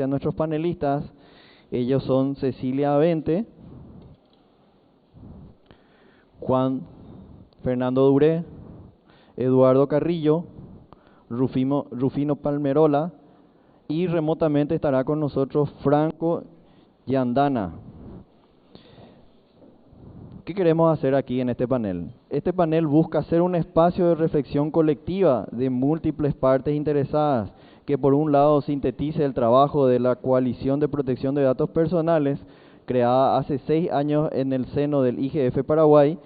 a nuestros panelistas. Ellos son Cecilia Avente, Juan Fernando Duré, Eduardo Carrillo, Rufino Palmerola, y remotamente estará con nosotros Franco Yandana. ¿Qué queremos hacer aquí en este panel? Este panel busca ser un espacio de reflexión colectiva de múltiples partes interesadas, que por un lado sintetice el trabajo de la Coalición de Protección de Datos Personales, creada hace 6 años en el seno del IGF Paraguay,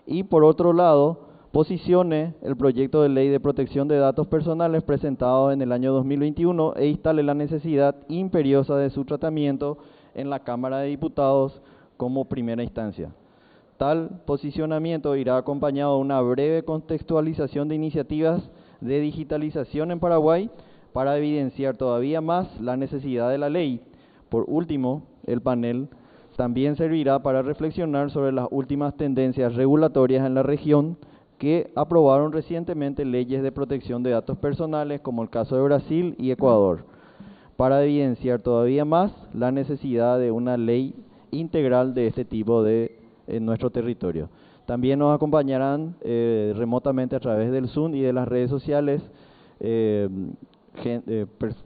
y por otro lado posicione el proyecto de ley de protección de datos personales presentado en el año 2021 e instale la necesidad imperiosa de su tratamiento en la Cámara de Diputados como primera instancia. Tal posicionamiento irá acompañado de una breve contextualización de iniciativas de digitalización en Paraguay para evidenciar todavía más la necesidad de la ley. Por último, el panel también servirá para reflexionar sobre las últimas tendencias regulatorias en la región que aprobaron recientemente leyes de protección de datos personales, como el caso de Brasil y Ecuador, para evidenciar todavía más la necesidad de una ley integral de este tipo en nuestro territorio. También nos acompañarán remotamente a través del Zoom y de las redes sociales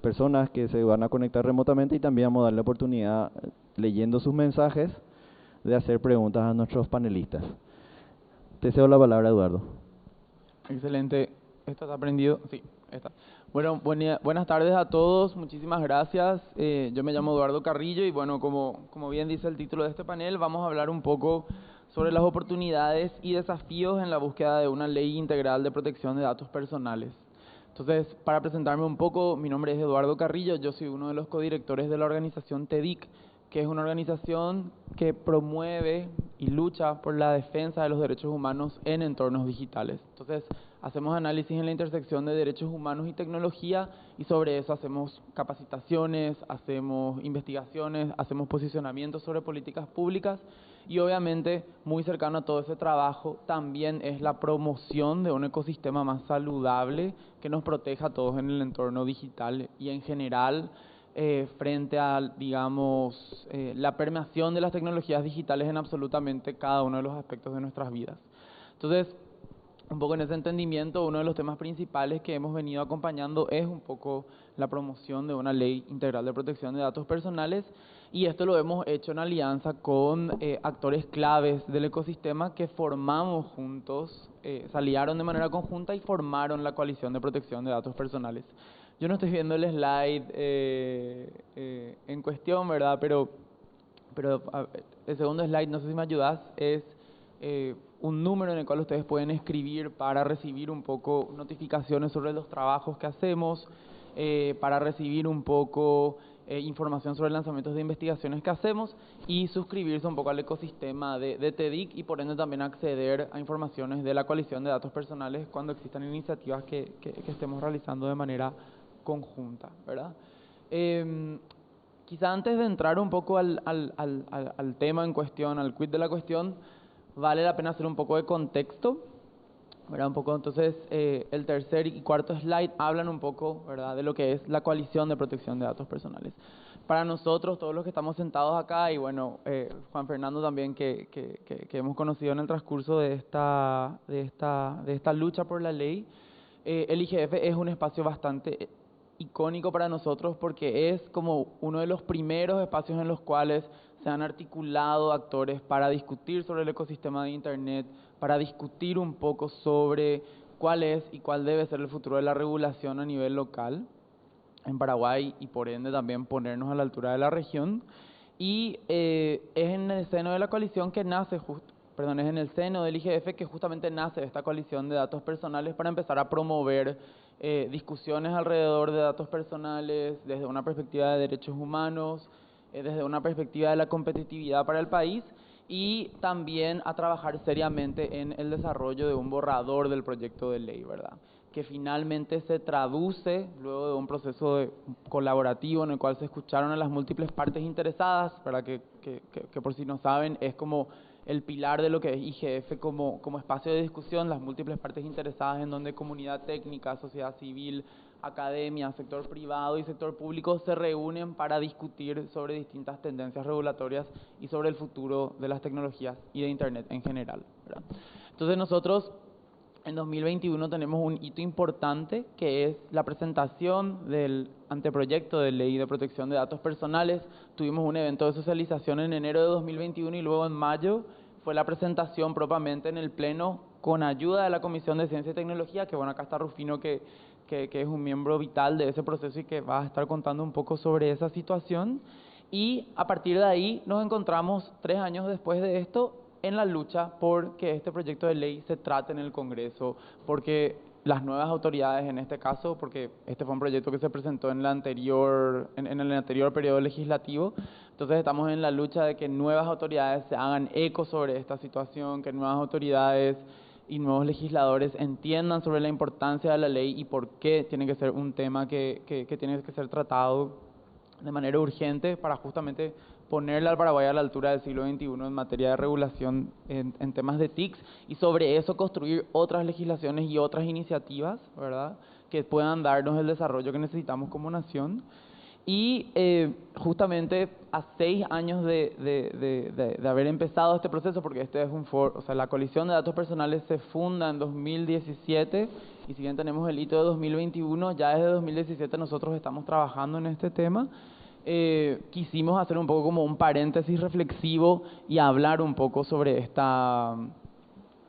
personas que se van a conectar remotamente, y también vamos a darle oportunidad, leyendo sus mensajes, de hacer preguntas a nuestros panelistas. Te cedo la palabra, Eduardo. Excelente. ¿Esto está prendido? Sí, está. Bueno, buenas tardes a todos. Muchísimas gracias. Yo me llamo Eduardo Carrillo y bueno, como bien dice el título de este panel, vamos a hablar un poco sobre las oportunidades y desafíos en la búsqueda de una ley integral de protección de datos personales. Entonces, para presentarme un poco, mi nombre es Eduardo Carrillo, yo soy uno de los codirectores de la organización TEDIC, que es una organización que promueve y lucha por la defensa de los derechos humanos en entornos digitales. Entonces, hacemos análisis en la intersección de derechos humanos y tecnología, y sobre eso hacemos capacitaciones, hacemos investigaciones, hacemos posicionamientos sobre políticas públicas, y obviamente muy cercano a todo ese trabajo también es la promoción de un ecosistema más saludable que nos proteja a todos en el entorno digital y en general frente a, digamos, la permeación de las tecnologías digitales en absolutamente cada uno de los aspectos de nuestras vidas. Entonces, un poco en ese entendimiento, uno de los temas principales que hemos venido acompañando es un poco la promoción de una ley integral de protección de datos personales, y esto lo hemos hecho en alianza con actores claves del ecosistema que formamos juntos, se aliaron de manera conjunta y formaron la Coalición de Protección de Datos Personales. Yo no estoy viendo el slide en cuestión, ¿verdad? Pero el segundo slide, no sé si me ayudas, es un número en el cual ustedes pueden escribir para recibir un poco notificaciones sobre los trabajos que hacemos, para recibir un poco información sobre lanzamientos de investigaciones que hacemos, y suscribirse un poco al ecosistema de TEDIC, y por ende también acceder a informaciones de la Coalición de Datos Personales cuando existan iniciativas que estemos realizando de manera conjunta, ¿verdad? Quizá antes de entrar un poco al tema en cuestión, al quid de la cuestión, vale la pena hacer un poco de contexto, ¿verdad? Un poco, entonces, el tercer y cuarto slide hablan un poco, ¿verdad?, de lo que es la Coalición de Protección de Datos Personales. Para nosotros, todos los que estamos sentados acá, y bueno, Juan Fernando también, que hemos conocido en el transcurso de esta lucha por la ley, el IGF es un espacio bastante icónico para nosotros, porque es como uno de los primeros espacios en los cuales se han articulado actores para discutir sobre el ecosistema de Internet, para discutir un poco sobre cuál es y cuál debe ser el futuro de la regulación a nivel local en Paraguay, y por ende también ponernos a la altura de la región. Y es en el seno de la coalición que nace es en el seno del IGF que justamente nace esta coalición de datos personales para empezar a promover discusiones alrededor de datos personales desde una perspectiva de derechos humanos, desde una perspectiva de la competitividad para el país, y también a trabajar seriamente en el desarrollo de un borrador del proyecto de ley, ¿verdad?, que finalmente se traduce luego de un proceso colaborativo en el cual se escucharon a las múltiples partes interesadas, para que por si no saben, es como el pilar de lo que es IGF como espacio de discusión, las múltiples partes interesadas, en donde comunidad técnica, sociedad civil, academia, sector privado y sector público se reúnen para discutir sobre distintas tendencias regulatorias y sobre el futuro de las tecnologías y de Internet en general, ¿verdad? Entonces nosotros en 2021 tenemos un hito importante que es la presentación del anteproyecto de ley de protección de datos personales. Tuvimos un evento de socialización en enero de 2021 y luego en mayo fue la presentación propiamente en el Pleno con ayuda de la Comisión de Ciencia y Tecnología, que bueno, acá está Rufino que es un miembro vital de ese proceso y que va a estar contando un poco sobre esa situación. Y a partir de ahí nos encontramos 3 años después de esto en la lucha por que este proyecto de ley se trate en el Congreso, porque las nuevas autoridades en este caso, porque este fue un proyecto que se presentó en el anterior periodo legislativo, entonces estamos en la lucha de que nuevas autoridades se hagan eco sobre esta situación, que nuevas autoridades y nuevos legisladores entiendan sobre la importancia de la ley y por qué tiene que ser un tema que tiene que ser tratado de manera urgente para justamente ponerle al Paraguay a la altura del siglo XXI en materia de regulación en temas de TICs y sobre eso construir otras legislaciones y otras iniciativas, ¿verdad?, que puedan darnos el desarrollo que necesitamos como nación. Y justamente a 6 años de haber empezado este proceso, porque este es la Coalición de Datos Personales se funda en 2017 y si bien tenemos el hito de 2021, ya desde 2017 nosotros estamos trabajando en este tema. Quisimos hacer un poco como un paréntesis reflexivo y hablar un poco sobre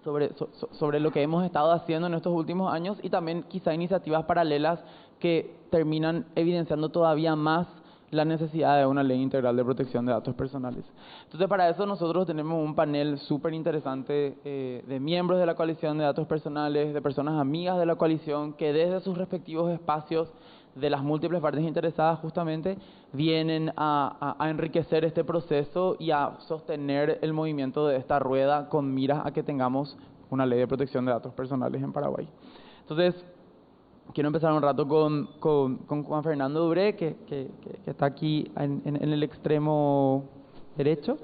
sobre lo que hemos estado haciendo en estos últimos años y también quizá iniciativas paralelas que terminan evidenciando todavía más la necesidad de una ley integral de protección de datos personales. Entonces, para eso nosotros tenemos un panel súper interesante de miembros de la Coalición de Datos Personales, de personas amigas de la coalición, que desde sus respectivos espacios de las múltiples partes interesadas justamente vienen a enriquecer este proceso y a sostener el movimiento de esta rueda con miras a que tengamos una ley de protección de datos personales en Paraguay. Entonces, quiero empezar un rato con Juan Fernando Duré, que está aquí en el extremo derecho.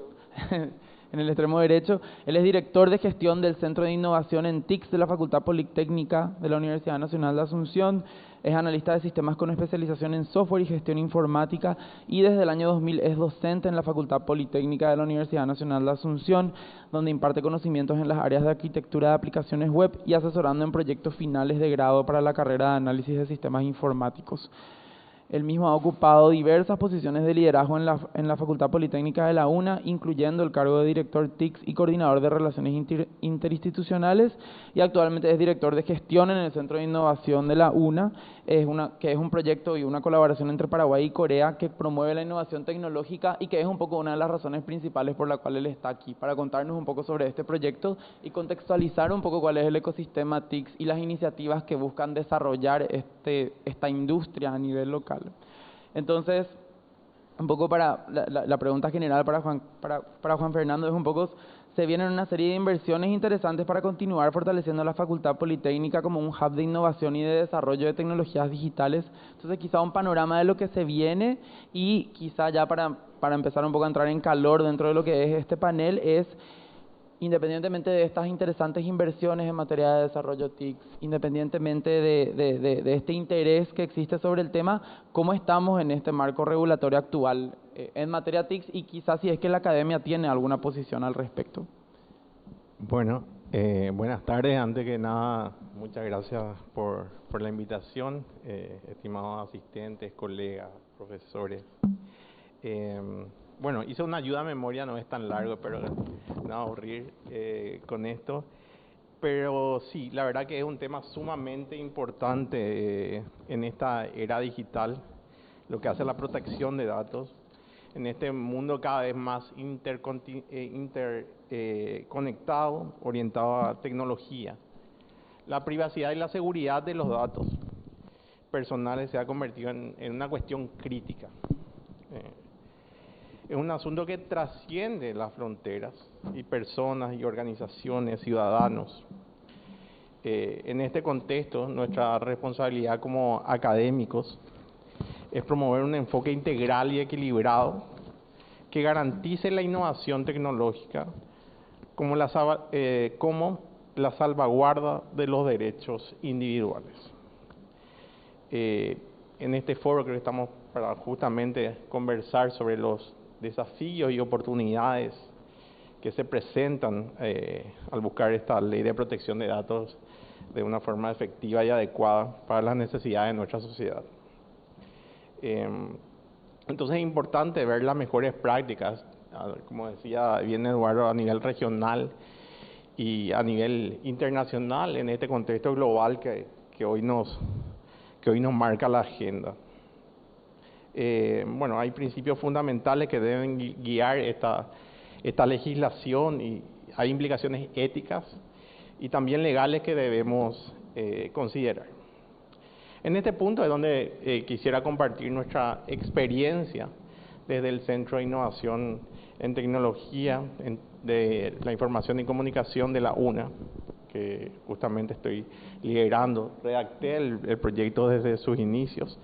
En el extremo derecho. Él es director de gestión del Centro de Innovación en TICS de la Facultad Politécnica de la Universidad Nacional de Asunción. Es analista de sistemas con especialización en software y gestión informática y desde el año 2000 es docente en la Facultad Politécnica de la Universidad Nacional de Asunción, donde imparte conocimientos en las áreas de arquitectura de aplicaciones web y asesorando en proyectos finales de grado para la carrera de análisis de sistemas informáticos. Él mismo ha ocupado diversas posiciones de liderazgo en la Facultad Politécnica de la UNA, incluyendo el cargo de director TICS y coordinador de relaciones interinstitucionales, y actualmente es director de gestión en el Centro de Innovación de la UNA, que es un proyecto y una colaboración entre Paraguay y Corea que promueve la innovación tecnológica y que es un poco una de las razones principales por la cual él está aquí, para contarnos un poco sobre este proyecto y contextualizar un poco cuál es el ecosistema TICS y las iniciativas que buscan desarrollar esta industria a nivel local. Entonces, un poco para la pregunta general para Juan Fernando es un poco, se vienen una serie de inversiones interesantes para continuar fortaleciendo la Facultad Politécnica como un hub de innovación y de desarrollo de tecnologías digitales. Entonces, quizá un panorama de lo que se viene y quizá ya para empezar un poco a entrar en calor dentro de lo que es este panel es, independientemente de estas interesantes inversiones en materia de desarrollo TICS, independientemente de este interés que existe sobre el tema, ¿cómo estamos en este marco regulatorio actual en materia TICS y quizás si es que la academia tiene alguna posición al respecto? Bueno, buenas tardes. Antes que nada, muchas gracias por la invitación, estimados asistentes, colegas, profesores. Bueno, hice una ayuda a memoria, no es tan largo, pero no voy a aburrir con esto. Pero sí, la verdad que es un tema sumamente importante en esta era digital, lo que hace la protección de datos, en este mundo cada vez más interconectado, orientado a tecnología. La privacidad y la seguridad de los datos personales se ha convertido en una cuestión crítica. Es un asunto que trasciende las fronteras y personas y organizaciones, ciudadanos. En este contexto, nuestra responsabilidad como académicos es promover un enfoque integral y equilibrado que garantice la innovación tecnológica como la salvaguarda de los derechos individuales. En este foro creo que estamos para justamente conversar sobre los desafíos y oportunidades que se presentan al buscar esta ley de protección de datos de una forma efectiva y adecuada para las necesidades de nuestra sociedad. Entonces es importante ver las mejores prácticas, como decía bien Eduardo, a nivel regional y a nivel internacional en este contexto global que hoy nos marca la agenda. Bueno, hay principios fundamentales que deben guiar esta legislación y hay implicaciones éticas y también legales que debemos considerar. En este punto es donde quisiera compartir nuestra experiencia desde el Centro de Innovación en Tecnología de la Información y Comunicación de la UNA, que justamente estoy liderando. Redacté el proyecto desde sus inicios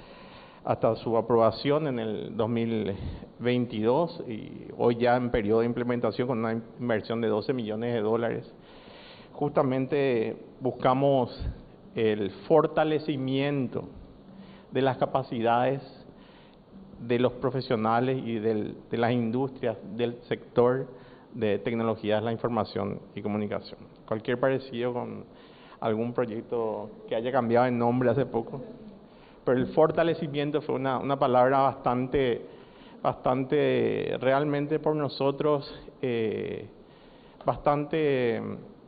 hasta su aprobación en el 2022 y hoy ya en periodo de implementación con una inversión de $12 millones. Justamente buscamos el fortalecimiento de las capacidades de los profesionales y de las industrias del sector de tecnologías de la información y comunicación. Cualquier parecido con algún proyecto que haya cambiado de nombre hace poco, pero el fortalecimiento fue una palabra bastante realmente por nosotros bastante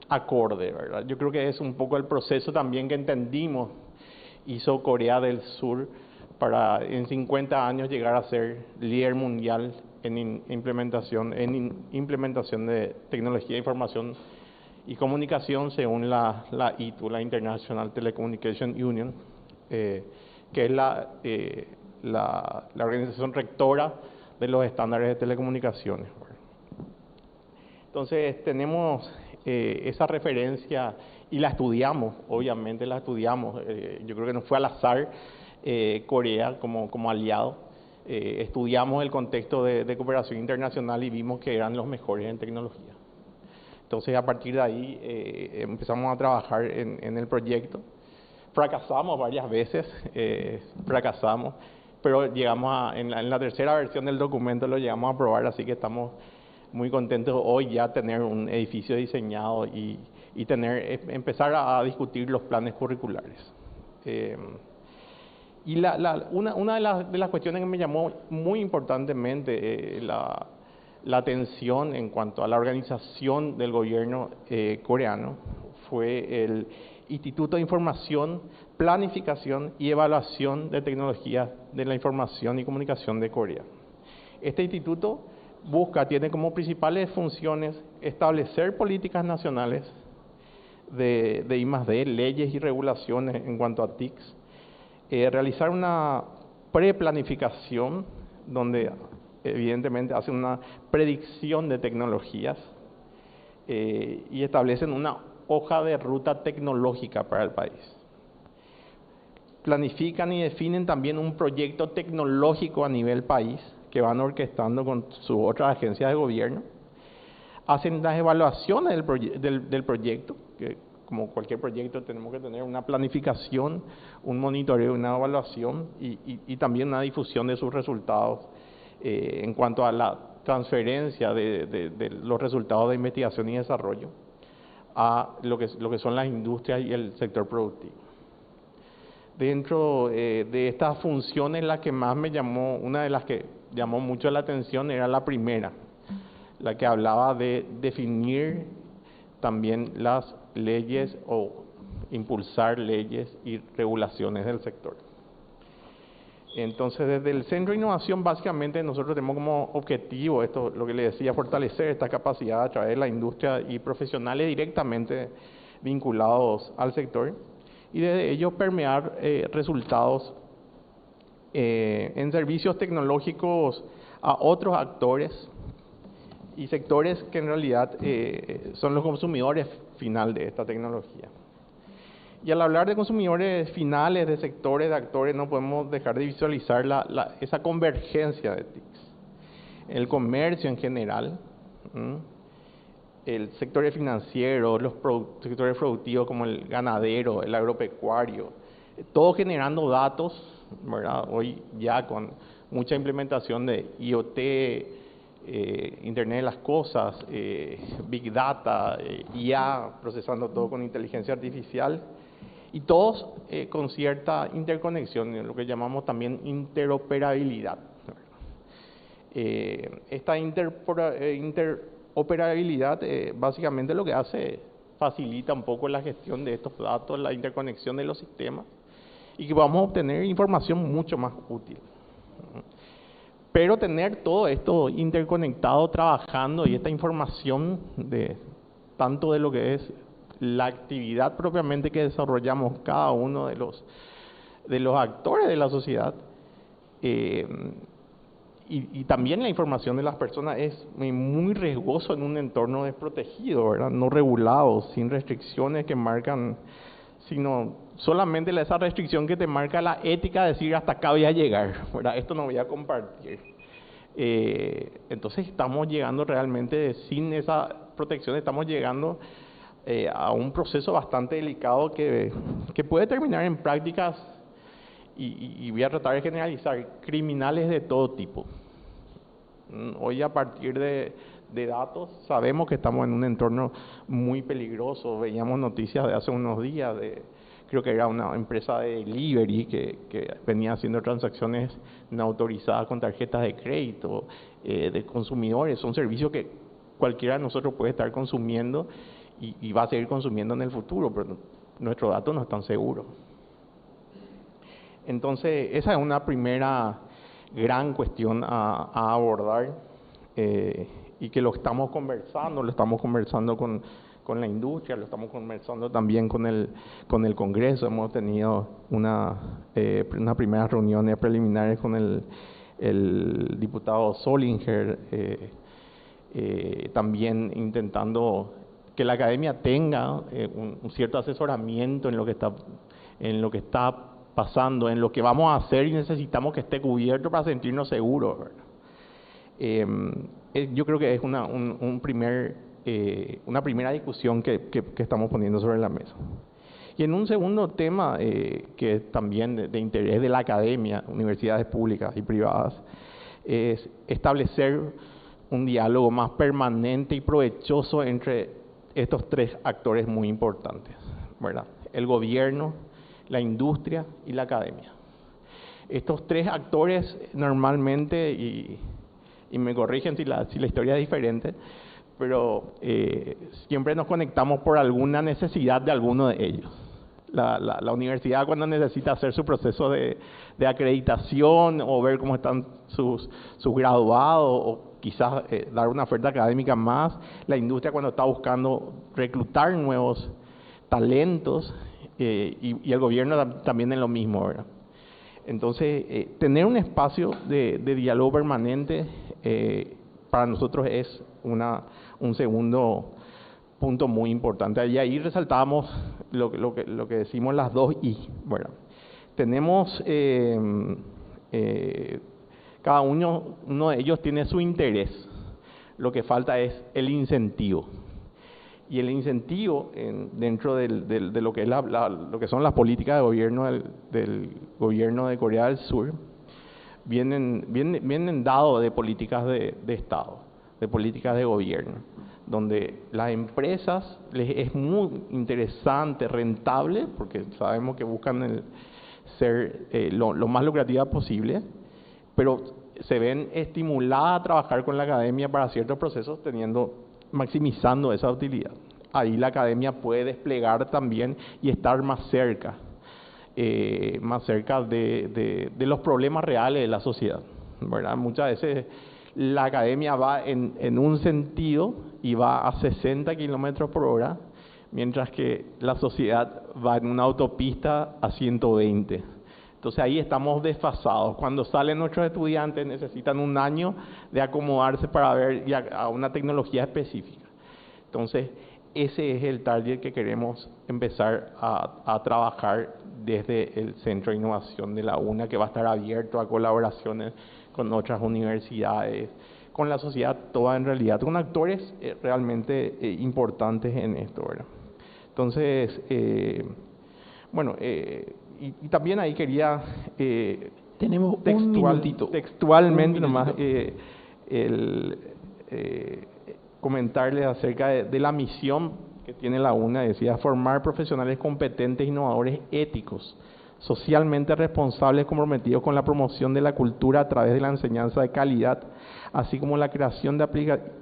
acorde, ¿verdad? Yo creo que es un poco el proceso también que entendimos hizo Corea del Sur para en 50 años llegar a ser líder mundial en implementación de tecnología de información y comunicación según la ITU, la International Telecommunication Union, que es la organización rectora de los estándares de telecomunicaciones. Entonces tenemos esa referencia y la estudiamos, obviamente la estudiamos. Yo creo que no fue al azar Corea como aliado. Estudiamos el contexto de cooperación internacional y vimos que eran los mejores en tecnología. Entonces a partir de ahí empezamos a trabajar en el proyecto. Fracasamos varias veces, pero llegamos en la tercera versión del documento lo llegamos a aprobar, así que estamos muy contentos hoy ya tener un edificio diseñado y empezar a discutir los planes curriculares. Y una de las cuestiones que me llamó muy importantemente la atención en cuanto a la organización del gobierno coreano fue el Instituto de Información, Planificación y Evaluación de Tecnologías de la Información y Comunicación de Corea. Este instituto tiene como principales funciones establecer políticas nacionales de I+D, leyes y regulaciones en cuanto a TICs, realizar una preplanificación donde evidentemente hacen una predicción de tecnologías y establecen una hoja de ruta tecnológica para el país. Planifican y definen también un proyecto tecnológico a nivel país que van orquestando con sus otras agencias de gobierno. Hacen las evaluaciones del proyecto, que como cualquier proyecto tenemos que tener una planificación, un monitoreo, una evaluación y también una difusión de sus resultados en cuanto a la transferencia de los resultados de investigación y desarrollo a lo que son las industrias y el sector productivo. Dentro de estas funciones, la que más una de las que llamó mucho la atención era la primera, la que hablaba de definir también las leyes o impulsar leyes y regulaciones del sector. Entonces, desde el Centro de Innovación, básicamente nosotros tenemos como objetivo esto, lo que le decía, fortalecer esta capacidad a través de la industria y profesionales directamente vinculados al sector y desde ello permear resultados en servicios tecnológicos a otros actores y sectores que en realidad son los consumidores final de esta tecnología. Y al hablar de consumidores finales, de sectores, de actores, no podemos dejar de visualizar esa convergencia de TICs. El comercio en general, el sector financiero, los sectores productivos como el ganadero, el agropecuario, todo generando datos, ¿verdad? Hoy ya con mucha implementación de IoT, Internet de las Cosas, Big Data, IA, procesando todo con inteligencia artificial, y todos con cierta interconexión, lo que llamamos también interoperabilidad. Esta interoperabilidad básicamente lo que hace, facilita un poco la gestión de estos datos, la interconexión de los sistemas, y que vamos a obtener información mucho más útil. Pero tener todo esto interconectado, trabajando, y esta información de tanto de lo que es la actividad propiamente que desarrollamos cada uno de los actores de la sociedad, y también la información de las personas es muy riesgoso en un entorno desprotegido, ¿verdad? No regulado, sin restricciones que marcan, sino solamente esa restricción que te marca la ética, decir hasta acá voy a llegar, ¿verdad? Esto no voy a compartir. Entonces estamos llegando realmente, sin esa protección, estamos llegando a un proceso bastante delicado que puede terminar en prácticas, y voy a tratar de generalizar, criminales de todo tipo. Hoy, a partir de datos, sabemos que estamos en un entorno muy peligroso. Veíamos noticias de hace unos días, creo que era una empresa de delivery que venía haciendo transacciones no autorizadas con tarjetas de crédito de consumidores. Son servicios que cualquiera de nosotros puede estar consumiendo y va a seguir consumiendo en el futuro, pero nuestros datos no están seguros. Entonces, esa es una primera gran cuestión a abordar, y que lo estamos conversando con la industria, lo estamos conversando también con el Congreso. Hemos tenido unas primeras reuniones preliminares con el diputado Solinger, también intentando que la academia tenga un cierto asesoramiento en lo que está pasando, en lo que vamos a hacer, y necesitamos que esté cubierto para sentirnos seguros, ¿verdad? Yo creo que es una primera discusión que estamos poniendo sobre la mesa. Y en un segundo tema, que es también de interés de la academia, universidades públicas y privadas, es establecer un diálogo más permanente y provechoso entre estos tres actores muy importantes, ¿verdad? El gobierno, la industria y la academia. Estos tres actores normalmente, y me corrigen si la historia es diferente, pero siempre nos conectamos por alguna necesidad de alguno de ellos. La universidad, cuando necesita hacer su proceso de acreditación o ver cómo están sus graduados, o quizás dar una oferta académica más. La industria, cuando está buscando reclutar nuevos talentos, y el gobierno también es lo mismo, ¿verdad? Entonces, tener un espacio de diálogo permanente para nosotros es un segundo punto muy importante. Y ahí resaltamos lo que decimos las dos I, ¿verdad? Tenemos, cada uno de ellos tiene su interés. Lo que falta es el incentivo. Y el incentivo dentro de lo que es lo que son las políticas de gobierno del gobierno de Corea del Sur, vienen dados de políticas de Estado, de políticas de gobierno, donde las empresas les es muy interesante, rentable, porque sabemos que buscan ser lo más lucrativa posible, pero se ven estimuladas a trabajar con la academia para ciertos procesos, maximizando esa utilidad. Ahí la academia puede desplegar también y estar más cerca de los problemas reales de la sociedad, ¿verdad? Muchas veces la academia va en un sentido y va a 60 kilómetros por hora, mientras que la sociedad va en una autopista a 120. Entonces ahí estamos desfasados. Cuando salen nuestros estudiantes necesitan un año de acomodarse para ver a una tecnología específica. Entonces ese es el target que queremos empezar a trabajar desde el Centro de Innovación de la UNA, que va a estar abierto a colaboraciones con otras universidades, con la sociedad toda en realidad, con actores realmente importantes en esto, ¿verdad? Entonces, y también ahí quería Tenemos un minutito. textualmente Un nomás minutito. comentarles acerca de la misión que tiene la UNA. Decía: formar profesionales competentes, innovadores, éticos, socialmente responsables, comprometidos con la promoción de la cultura a través de la enseñanza de calidad, así como la creación de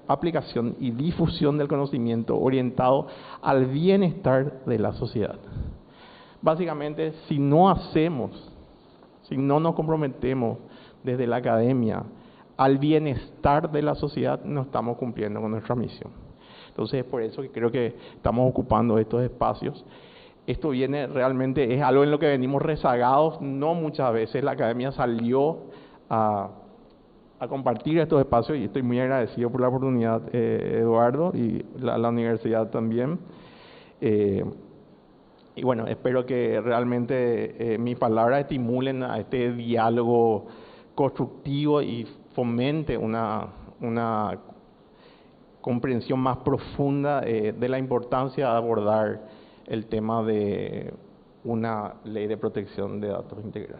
aplicación y difusión del conocimiento orientado al bienestar de la sociedad. Básicamente, si no nos comprometemos desde la academia al bienestar de la sociedad, no estamos cumpliendo con nuestra misión. Entonces, es por eso que creo que estamos ocupando estos espacios. Esto realmente es algo en lo que venimos rezagados. No muchas veces la academia salió a compartir estos espacios, y estoy muy agradecido por la oportunidad, Eduardo, y la universidad también. Y bueno, espero que realmente mis palabras estimulen a este diálogo constructivo y fomente una comprensión más profunda de la importancia de abordar el tema de una ley de protección de datos integral.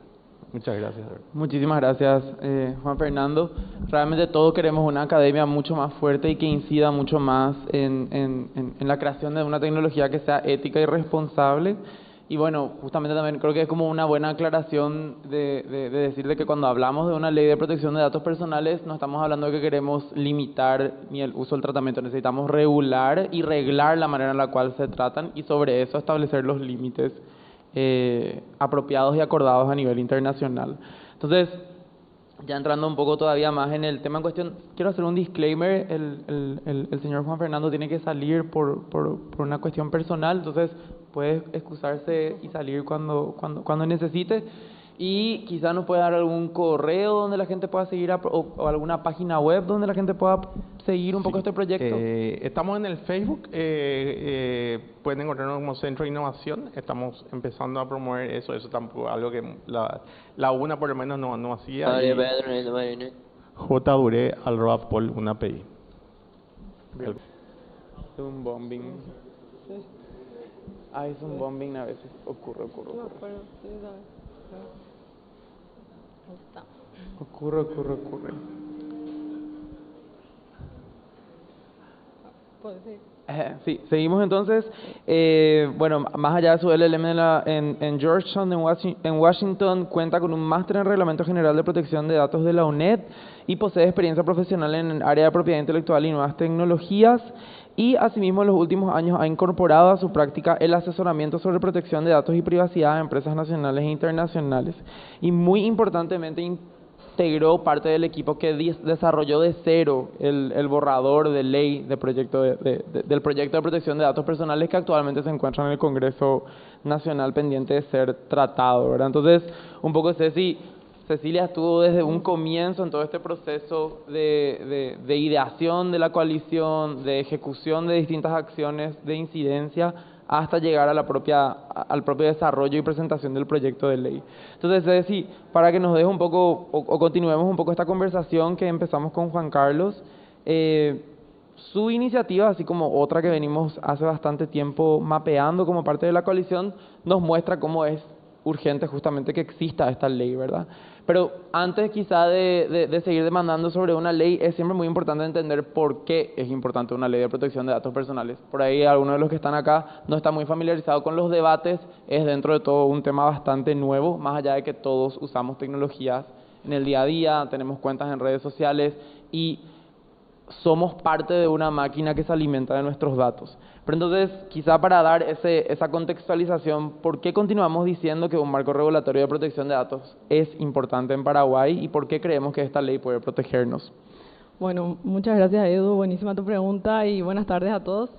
Muchas gracias. Muchísimas gracias, Juan Fernando. Realmente todos queremos una academia mucho más fuerte y que incida mucho más en la creación de una tecnología que sea ética y responsable. Y bueno, justamente también creo que es como una buena aclaración de decirle que cuando hablamos de una ley de protección de datos personales, no estamos hablando de que queremos limitar ni el uso del tratamiento. Necesitamos regular y reglar la manera en la cual se tratan y sobre eso establecer los límites apropiados y acordados a nivel internacional. Entonces, ya entrando un poco todavía más en el tema en cuestión, quiero hacer un disclaimer. El señor Juan Fernando tiene que salir por una cuestión personal, entonces puede excusarse y salir cuando necesite. Y quizá nos puede dar algún correo donde la gente pueda seguir o alguna página web donde la gente pueda seguir un poco este proyecto. Estamos en el Facebook, pueden encontrarnos como Centro de Innovación. Estamos empezando a promover eso tampoco algo que la UNA por lo menos no hacía. J. Duré al Pol, una API. Es un bombing. Es un bombing a veces. Ocurre. Ocurre. Sí, seguimos entonces. Bueno, más allá de su LLM en Georgetown, en Washington, cuenta con un máster en Reglamento General de Protección de Datos de la UNED y posee experiencia profesional en el área de propiedad intelectual y nuevas tecnologías. Y asimismo, en los últimos años ha incorporado a su práctica el asesoramiento sobre protección de datos y privacidad a empresas nacionales e internacionales. Y muy importantemente, integró parte del equipo que desarrolló de cero el borrador de ley del proyecto de protección de datos personales que actualmente se encuentra en el Congreso Nacional pendiente de ser tratado, ¿verdad? Entonces, un poco Cecilia estuvo desde un comienzo en todo este proceso de ideación de la coalición, de ejecución de distintas acciones de incidencia, hasta llegar al propio desarrollo y presentación del proyecto de ley. Entonces, Ceci, para que nos deje un poco, o continuemos un poco esta conversación que empezamos con Juan Carlos, su iniciativa, así como otra que venimos hace bastante tiempo mapeando como parte de la coalición, nos muestra cómo es urgente justamente que exista esta ley, ¿verdad? Pero antes quizá de seguir demandando sobre una ley, es siempre muy importante entender por qué es importante una ley de protección de datos personales. Por ahí algunos de los que están acá no están muy familiarizados con los debates, es dentro de todo un tema bastante nuevo, más allá de que todos usamos tecnologías en el día a día, tenemos cuentas en redes sociales y somos parte de una máquina que se alimenta de nuestros datos. Pero entonces, quizá para dar esa contextualización, ¿por qué continuamos diciendo que un marco regulatorio de protección de datos es importante en Paraguay y por qué creemos que esta ley puede protegernos? Bueno, muchas gracias, Edu. Buenísima tu pregunta y buenas tardes a todos.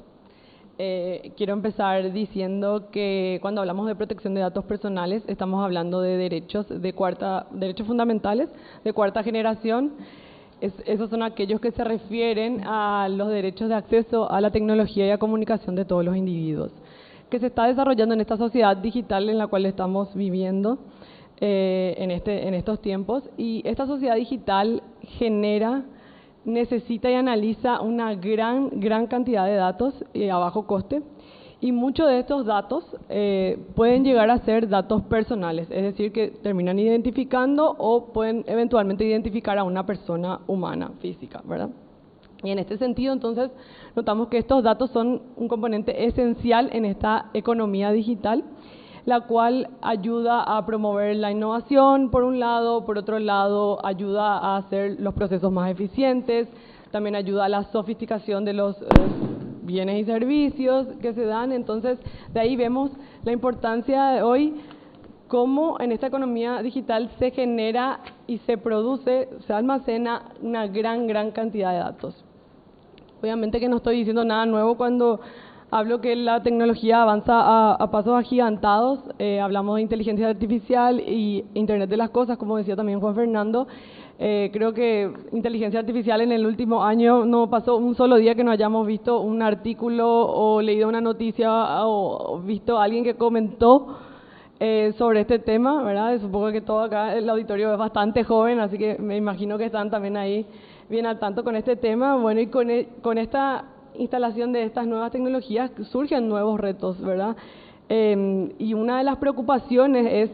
Quiero empezar diciendo que cuando hablamos de protección de datos personales estamos hablando de derechos fundamentales de cuarta generación. Esos son aquellos que se refieren a los derechos de acceso a la tecnología y a comunicación de todos los individuos, que se está desarrollando en esta sociedad digital en la cual estamos viviendo en estos tiempos. Y esta sociedad digital necesita y analiza una gran cantidad de datos a bajo coste, Y muchos de estos datos pueden llegar a ser datos personales, es decir, que terminan identificando o pueden eventualmente identificar a una persona humana, física, ¿verdad? Y en este sentido, entonces, notamos que estos datos son un componente esencial en esta economía digital, la cual ayuda a promover la innovación, por un lado, por otro lado, ayuda a hacer los procesos más eficientes, también ayuda a la sofisticación de los bienes y servicios que se dan. Entonces, de ahí vemos la importancia de hoy, cómo en esta economía digital se genera y se produce, se almacena una gran cantidad de datos. Obviamente que no estoy diciendo nada nuevo cuando hablo que la tecnología avanza a pasos agigantados. Hablamos de inteligencia artificial y Internet de las cosas, como decía también Juan Fernando. Creo que inteligencia artificial en el último año no pasó un solo día que no hayamos visto un artículo o leído una noticia o visto a alguien que comentó sobre este tema, ¿verdad? Supongo que todo acá, el auditorio es bastante joven, así que me imagino que están también ahí bien al tanto con este tema. Bueno, y con esta instalación de estas nuevas tecnologías surgen nuevos retos, ¿verdad? Y una de las preocupaciones es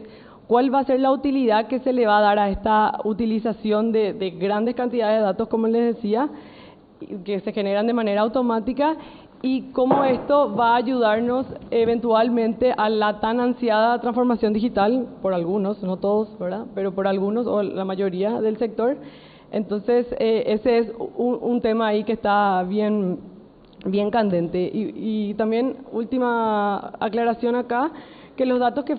cuál va a ser la utilidad que se le va a dar a esta utilización de grandes cantidades de datos, como les decía, que se generan de manera automática, y cómo esto va a ayudarnos eventualmente a la tan ansiada transformación digital, por algunos, no todos, ¿verdad?, pero por algunos o la mayoría del sector. Entonces, ese es un tema ahí que está bien candente. Y también, última aclaración acá, que los datos que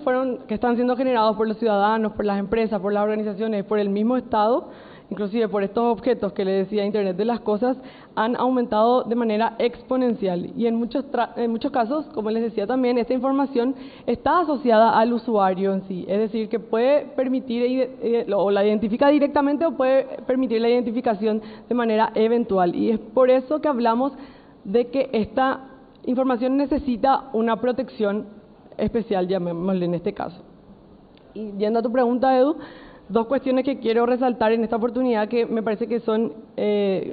están siendo generados por los ciudadanos, por las empresas, por las organizaciones, por el mismo Estado, inclusive por estos objetos que le decía Internet de las cosas, han aumentado de manera exponencial. Y en muchos casos, como les decía también, esta información está asociada al usuario en sí, es decir, que puede permitir, o la identifica directamente o puede permitir la identificación de manera eventual. Y es por eso que hablamos de que esta información necesita una protección especial, llamémosle en este caso. Y yendo a tu pregunta, Edu, dos cuestiones que quiero resaltar en esta oportunidad que me parece que son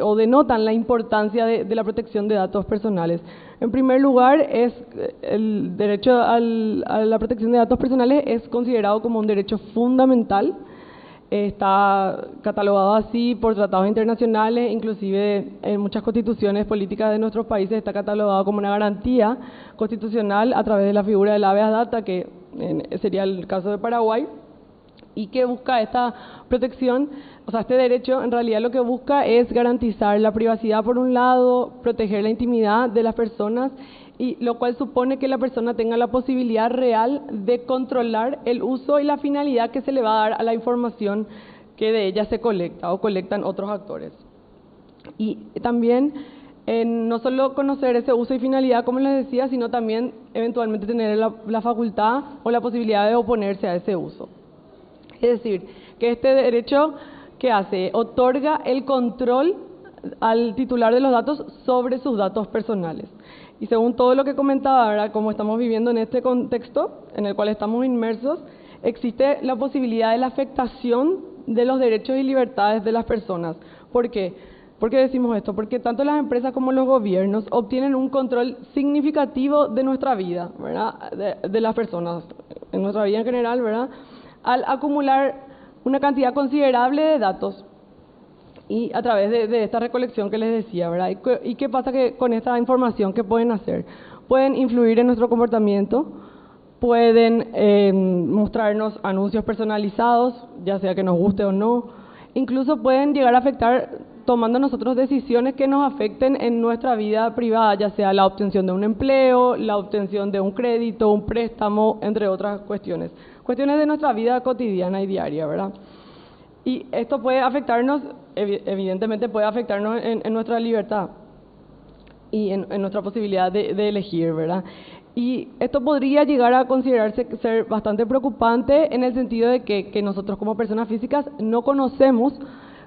o denotan la importancia de la protección de datos personales. En primer lugar, es el derecho a la protección de datos personales es considerado como un derecho fundamental. Está catalogado así por tratados internacionales, inclusive en muchas constituciones políticas de nuestros países está catalogado como una garantía constitucional a través de la figura del habeas data, que sería el caso de Paraguay, y que busca esta protección, o sea, este derecho en realidad lo que busca es garantizar la privacidad por un lado, proteger la intimidad de las personas, y lo cual supone que la persona tenga la posibilidad real de controlar el uso y la finalidad que se le va a dar a la información que de ella se colecta o colectan otros actores. Y también no solo conocer ese uso y finalidad, como les decía, sino también eventualmente tener la facultad o la posibilidad de oponerse a ese uso. Es decir, que este derecho, ¿qué hace? Otorga el control al titular de los datos sobre sus datos personales. Y según todo lo que comentaba, ¿verdad?, como estamos viviendo en este contexto en el cual estamos inmersos, existe la posibilidad de la afectación de los derechos y libertades de las personas. ¿Por qué? ¿Por qué decimos esto? Porque tanto las empresas como los gobiernos obtienen un control significativo de nuestra vida, ¿verdad?, de las personas, en nuestra vida en general, ¿verdad?, al acumular una cantidad considerable de datos y a través de esta recolección que les decía, ¿verdad? ¿Y qué pasa con esta información? ¿Qué pueden hacer? Pueden influir en nuestro comportamiento, pueden mostrarnos anuncios personalizados, ya sea que nos guste o no, incluso pueden llegar a afectar tomando nosotros decisiones que nos afecten en nuestra vida privada, ya sea la obtención de un empleo, la obtención de un crédito, un préstamo, entre otras cuestiones de nuestra vida cotidiana y diaria, ¿verdad? Y esto puede afectarnos, evidentemente puede afectarnos en nuestra libertad y en nuestra posibilidad de elegir, ¿verdad? Y esto podría llegar a considerarse ser bastante preocupante en el sentido de que nosotros como personas físicas no conocemos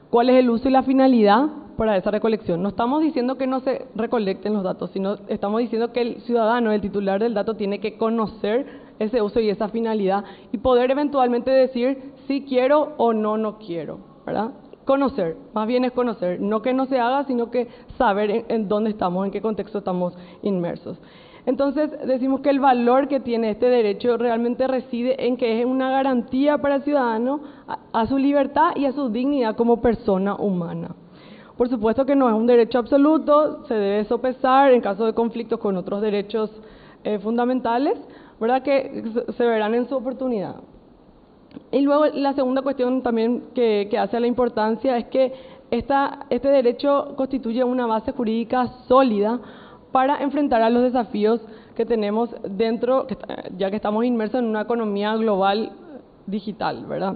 cuál es el uso y la finalidad para esa recolección. No estamos diciendo que no se recolecten los datos, sino estamos diciendo que el ciudadano, el titular del dato, tiene que conocer ese uso y esa finalidad y poder eventualmente decir si quiero o no quiero, ¿verdad? Conocer, más bien es conocer, no que no se haga, sino que saber en dónde estamos, en qué contexto estamos inmersos. Entonces decimos que el valor que tiene este derecho realmente reside en que es una garantía para el ciudadano a su libertad y a su dignidad como persona humana. Por supuesto que no es un derecho absoluto, se debe sopesar en caso de conflictos con otros derechos fundamentales, ¿verdad?, que se verán en su oportunidad. Y luego la segunda cuestión también que hace la importancia es que este derecho constituye una base jurídica sólida para enfrentar a los desafíos que tenemos dentro, ya que estamos inmersos en una economía global digital, ¿verdad?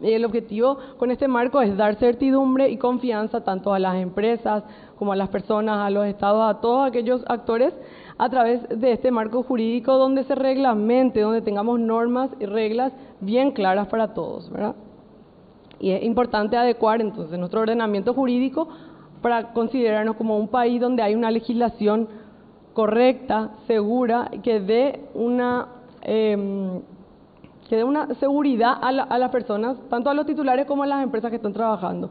Y el objetivo con este marco es dar certidumbre y confianza tanto a las empresas como a las personas, a los estados, a todos aquellos actores a través de este marco jurídico donde se reglamente, donde tengamos normas y reglas bien claras para todos, ¿verdad? Y es importante adecuar entonces nuestro ordenamiento jurídico para considerarnos como un país donde hay una legislación correcta, segura, que dé una seguridad a las personas, tanto a los titulares como a las empresas que están trabajando,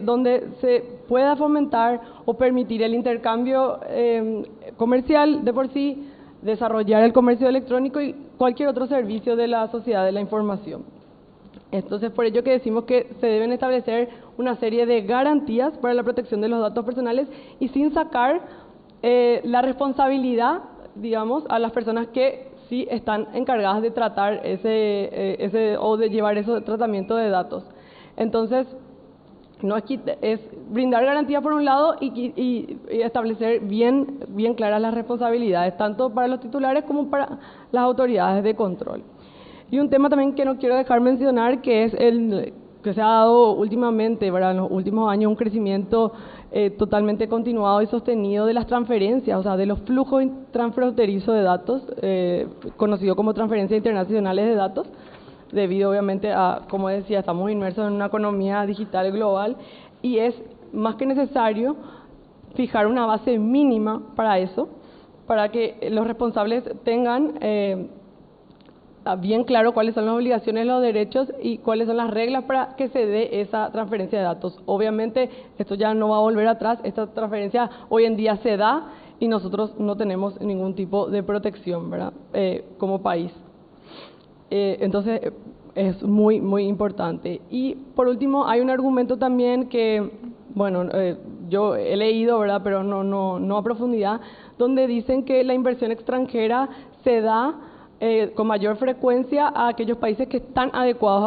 donde se pueda fomentar o permitir el intercambio comercial de por sí, desarrollar el comercio electrónico y cualquier otro servicio de la sociedad de la información. Entonces, por ello que decimos que se deben establecer una serie de garantías para la protección de los datos personales y sin sacar la responsabilidad, digamos, a las personas que sí están encargadas de tratar o de llevar ese tratamiento de datos. Entonces, no es brindar garantía por un lado y establecer bien claras las responsabilidades, tanto para los titulares como para las autoridades de control. Y un tema también que no quiero dejar mencionar, que es el que se ha dado últimamente, ¿verdad?, en los últimos años, un crecimiento totalmente continuado y sostenido de las transferencias, o sea, de los flujos transfronterizos de datos, conocido como transferencias internacionales de datos, debido obviamente a, como decía, estamos inmersos en una economía digital global y es más que necesario fijar una base mínima para eso, para que los responsables tengan bien claro cuáles son las obligaciones, los derechos y cuáles son las reglas para que se dé esa transferencia de datos. Obviamente esto ya no va a volver atrás, esta transferencia hoy en día se da y nosotros no tenemos ningún tipo de protección, ¿verdad?, como país. Entonces es muy importante. Y por último hay un argumento también que, bueno, yo he leído, ¿verdad?, pero no a profundidad, donde dicen que la inversión extranjera se da con mayor frecuencia a aquellos países que están adecuados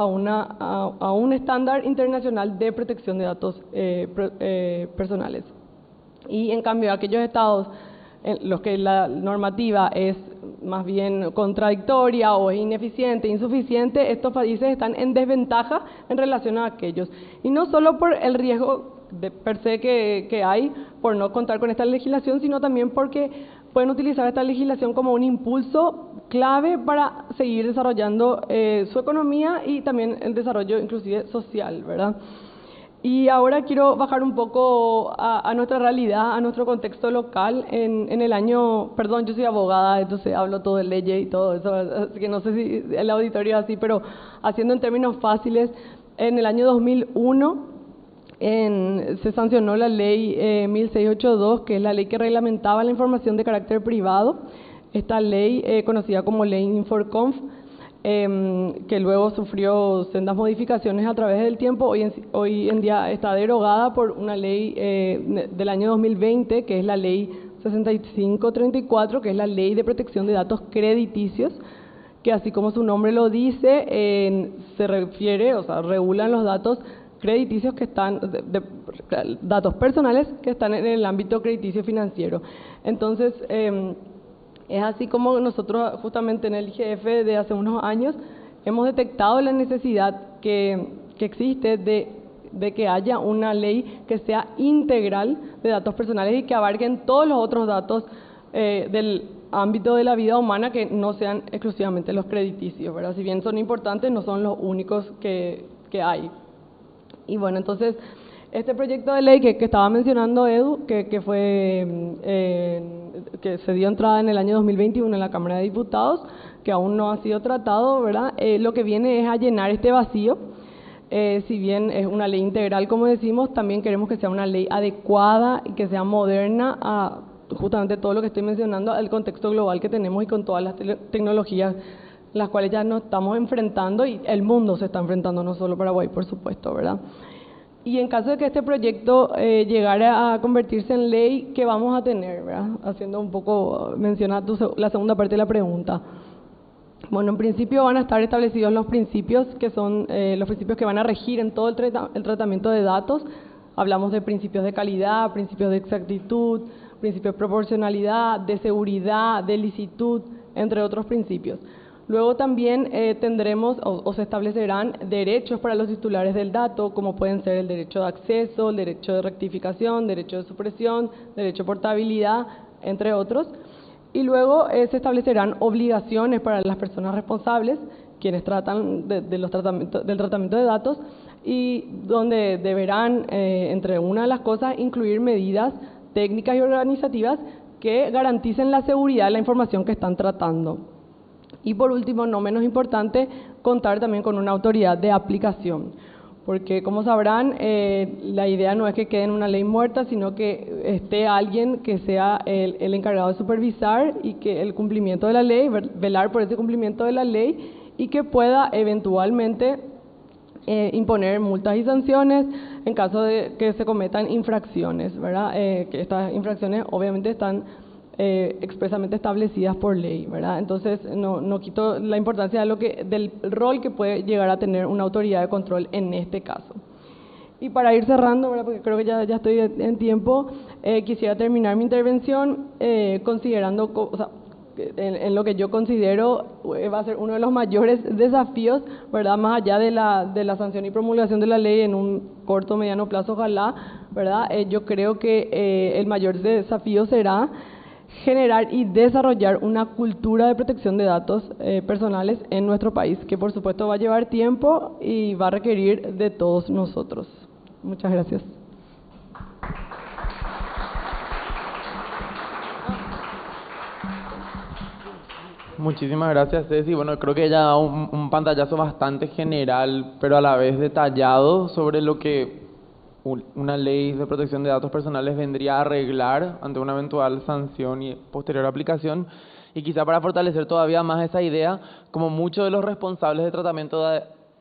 a un estándar internacional de protección de datos personales. Y en cambio aquellos estados en los que la normativa es más bien contradictoria o es ineficiente, insuficiente, estos países están en desventaja en relación a aquellos. Y no solo por el riesgo de per se que hay por no contar con esta legislación, sino también porque pueden utilizar esta legislación como un impulso clave para seguir desarrollando su economía y también el desarrollo inclusive social, ¿verdad? Y ahora quiero bajar un poco a nuestra realidad, a nuestro contexto local. En el año, perdón, yo soy abogada, entonces hablo todo de leyes y todo eso, así que no sé si el auditorio es así, pero haciendo en términos fáciles, en el año 2001 se sancionó la ley 1682, que es la ley que reglamentaba la información de carácter privado. Esta ley, conocida como ley Inforconf, que luego sufrió sendas modificaciones a través del tiempo, hoy en día está derogada por una ley del año 2020, que es la ley 6534, que es la ley de protección de datos crediticios, que así como su nombre lo dice, se refiere, o sea, regulan los datos crediticios que están, datos personales que están en el ámbito crediticio financiero. Entonces, es así como nosotros justamente en el IGF de hace unos años hemos detectado la necesidad que existe de que haya una ley que sea integral de datos personales y que abarquen todos los otros datos del ámbito de la vida humana que no sean exclusivamente los crediticios, ¿verdad? Si bien son importantes, no son los únicos que hay. Y bueno, entonces, este proyecto de ley que estaba mencionando Edu, que se dio entrada en el año 2021 en la Cámara de Diputados, que aún no ha sido tratado, ¿verdad? Lo que viene es a llenar este vacío. Si bien es una ley integral, como decimos, también queremos que sea una ley adecuada y que sea moderna justamente todo lo que estoy mencionando, al contexto global que tenemos y con todas las tecnologías las cuales ya nos estamos enfrentando y el mundo se está enfrentando, no solo Paraguay, por supuesto, ¿verdad? Y en caso de que este proyecto llegara a convertirse en ley, ¿qué vamos a tener, verdad? Haciendo un poco, menciona la segunda parte de la pregunta. Bueno, en principio van a estar establecidos los principios que son los principios que van a regir en todo el tratamiento de datos. Hablamos de principios de calidad, principios de exactitud, principios de proporcionalidad, de seguridad, de licitud, entre otros principios. Luego también tendremos o se establecerán derechos para los titulares del dato, como pueden ser el derecho de acceso, el derecho de rectificación, derecho de supresión, derecho de portabilidad, entre otros. Y luego se establecerán obligaciones para las personas responsables, quienes tratan del tratamiento de datos, y donde deberán, entre una de las cosas, incluir medidas técnicas y organizativas que garanticen la seguridad de la información que están tratando. Y por último, no menos importante, contar también con una autoridad de aplicación. Porque, como sabrán, la idea no es que quede en una ley muerta, sino que esté alguien que sea el encargado de supervisar y que el cumplimiento de la ley, velar por ese cumplimiento de la ley y que pueda eventualmente imponer multas y sanciones en caso de que se cometan infracciones, ¿verdad? Que estas infracciones obviamente están expresamente establecidas por ley, ¿verdad? Entonces, no quito la importancia del rol que puede llegar a tener una autoridad de control en este caso. Y para ir cerrando, ¿verdad? Porque creo que ya estoy en tiempo, quisiera terminar mi intervención considerando, o sea, en lo que yo considero va a ser uno de los mayores desafíos, ¿verdad? Más allá de la sanción y promulgación de la ley en un corto o mediano plazo, ojalá, ¿verdad? Yo creo que el mayor desafío será generar y desarrollar una cultura de protección de datos personales en nuestro país, que por supuesto va a llevar tiempo y va a requerir de todos nosotros. Muchas gracias. Muchísimas gracias, Ceci. Bueno, creo que ella da un pantallazo bastante general, pero a la vez detallado sobre lo que una ley de protección de datos personales vendría a arreglar ante una eventual sanción y posterior aplicación. Y quizá para fortalecer todavía más esa idea, como muchos de los responsables de tratamiento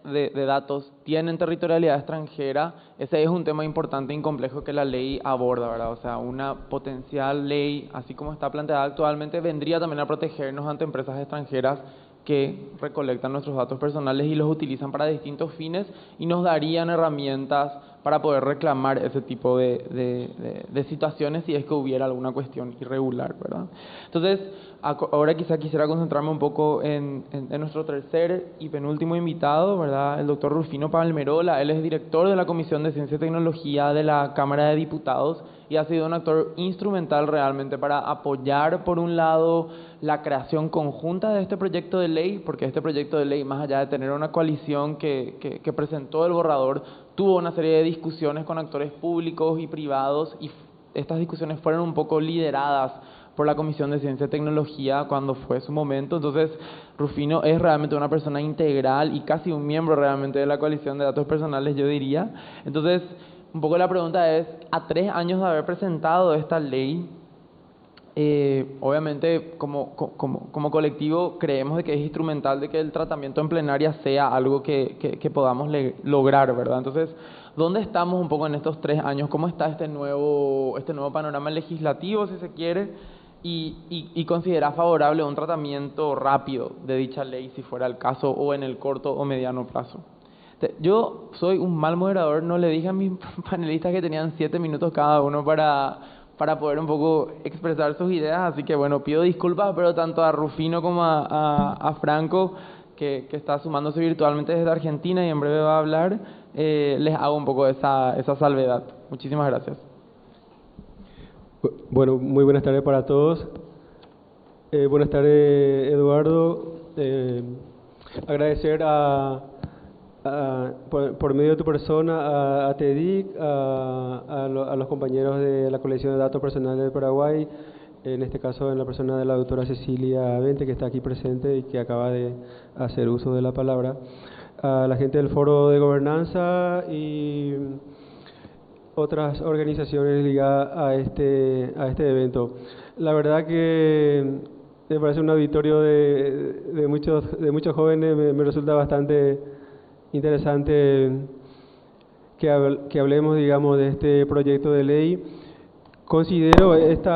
de datos tienen territorialidad extranjera, ese es un tema importante y complejo que la ley aborda, ¿verdad? O sea, una potencial ley, así como está planteada actualmente, vendría también a protegernos ante empresas extranjeras que recolectan nuestros datos personales y los utilizan para distintos fines y nos darían herramientas para poder reclamar ese tipo de situaciones si es que hubiera alguna cuestión irregular, ¿verdad? Entonces, ahora quizá quisiera concentrarme un poco en nuestro tercer y penúltimo invitado, ¿verdad? El doctor Rufino Palmerola. Él es director de la Comisión de Ciencia y Tecnología de la Cámara de Diputados y ha sido un actor instrumental realmente para apoyar, por un lado, la creación conjunta de este proyecto de ley, porque este proyecto de ley, más allá de tener una coalición que presentó el borrador, tuvo una serie de discusiones con actores públicos y privados, y estas discusiones fueron un poco lideradas por la Comisión de Ciencia y Tecnología cuando fue su momento. Entonces, Rufino es realmente una persona integral y casi un miembro realmente de la coalición de datos personales, yo diría. Entonces, un poco la pregunta es, a 3 años de haber presentado esta ley, obviamente como colectivo creemos de que es instrumental de que el tratamiento en plenaria sea algo que podamos lograr, ¿verdad? Entonces, ¿dónde estamos un poco en estos 3 años? ¿Cómo está este nuevo panorama legislativo, si se quiere? Y considera favorable un tratamiento rápido de dicha ley, si fuera el caso, o en el corto o mediano plazo. Yo soy un mal moderador, no le dije a mis panelistas que tenían 7 minutos cada uno para poder un poco expresar sus ideas, así que bueno, pido disculpas, pero tanto a Rufino como a Franco, que está sumándose virtualmente desde Argentina y en breve va a hablar, les hago un poco esa salvedad. Muchísimas gracias. Bueno, muy buenas tardes para todos. Buenas tardes, Eduardo. Agradecer por medio de tu persona a TEDIC, a los compañeros de la colección de datos personales de Paraguay, en este caso en la persona de la doctora Cecilia Vente, que está aquí presente y que acaba de hacer uso de la palabra, a la gente del Foro de Gobernanza y otras organizaciones ligadas a este evento. La verdad que me parece un auditorio de muchos jóvenes, me resulta bastante interesante que hablemos, digamos, de este proyecto de ley. Considero este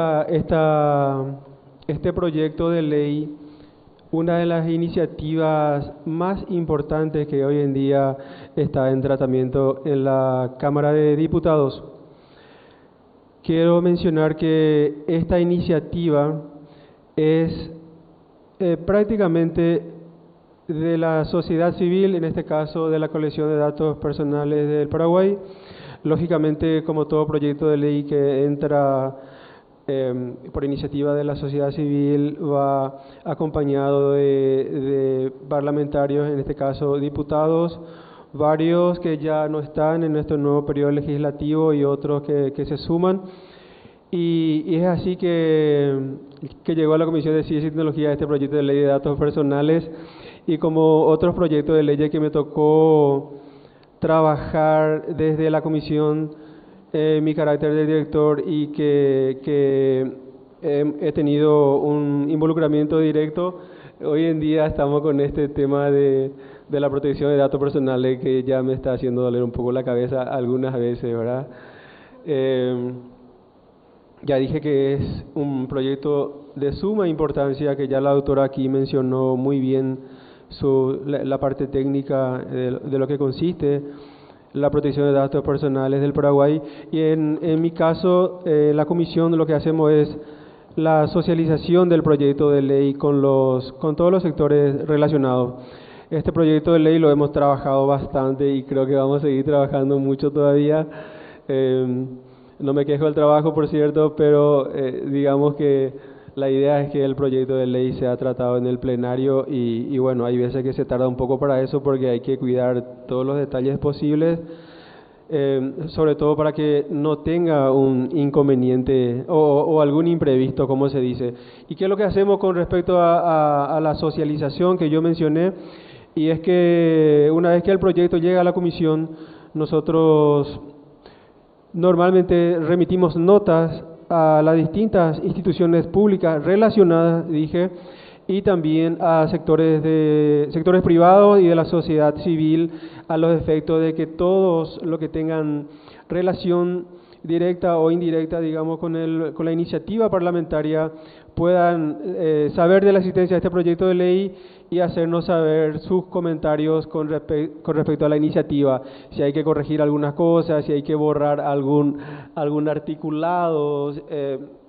proyecto de ley una de las iniciativas más importantes que hoy en día está en tratamiento en la Cámara de Diputados. Quiero mencionar que esta iniciativa es prácticamente de la sociedad civil, en este caso de la colección de datos personales del Paraguay. Lógicamente, como todo proyecto de ley que entra por iniciativa de la sociedad civil, va acompañado de parlamentarios, en este caso diputados, varios que ya no están en nuestro nuevo periodo legislativo y otros que se suman. Y es así que llegó a la Comisión de Ciencia y Tecnología este proyecto de ley de datos personales, y como otros proyectos de ley que me tocó trabajar desde la comisión, mi carácter de director, y que he tenido un involucramiento directo. Hoy en día estamos con este tema de la protección de datos personales que ya me está haciendo doler un poco la cabeza algunas veces, ¿verdad? Ya dije que es un proyecto de suma importancia, que ya la doctora aquí mencionó muy bien la parte técnica de lo que consiste la protección de datos personales del Paraguay. Y en mi caso, la comisión, lo que hacemos es la socialización del proyecto de ley con todos los sectores relacionados. Este proyecto de ley lo hemos trabajado bastante y creo que vamos a seguir trabajando mucho todavía. No me quejo del trabajo, por cierto, pero digamos que la idea es que el proyecto de ley sea tratado en el plenario y bueno, hay veces que se tarda un poco para eso porque hay que cuidar todos los detalles posibles, sobre todo para que no tenga un inconveniente o algún imprevisto, como se dice. ¿Y qué es lo que hacemos con respecto a la socialización que yo mencioné? Y es que una vez que el proyecto llega a la comisión, nosotros normalmente remitimos notas a las distintas instituciones públicas relacionadas, dije, y también a sectores privados y de la sociedad civil, a los efectos de que todos los que tengan relación directa o indirecta, digamos, con la iniciativa parlamentaria, puedan saber de la existencia de este proyecto de ley y hacernos saber sus comentarios con respecto a la iniciativa, si hay que corregir algunas cosas, si hay que borrar algún articulado,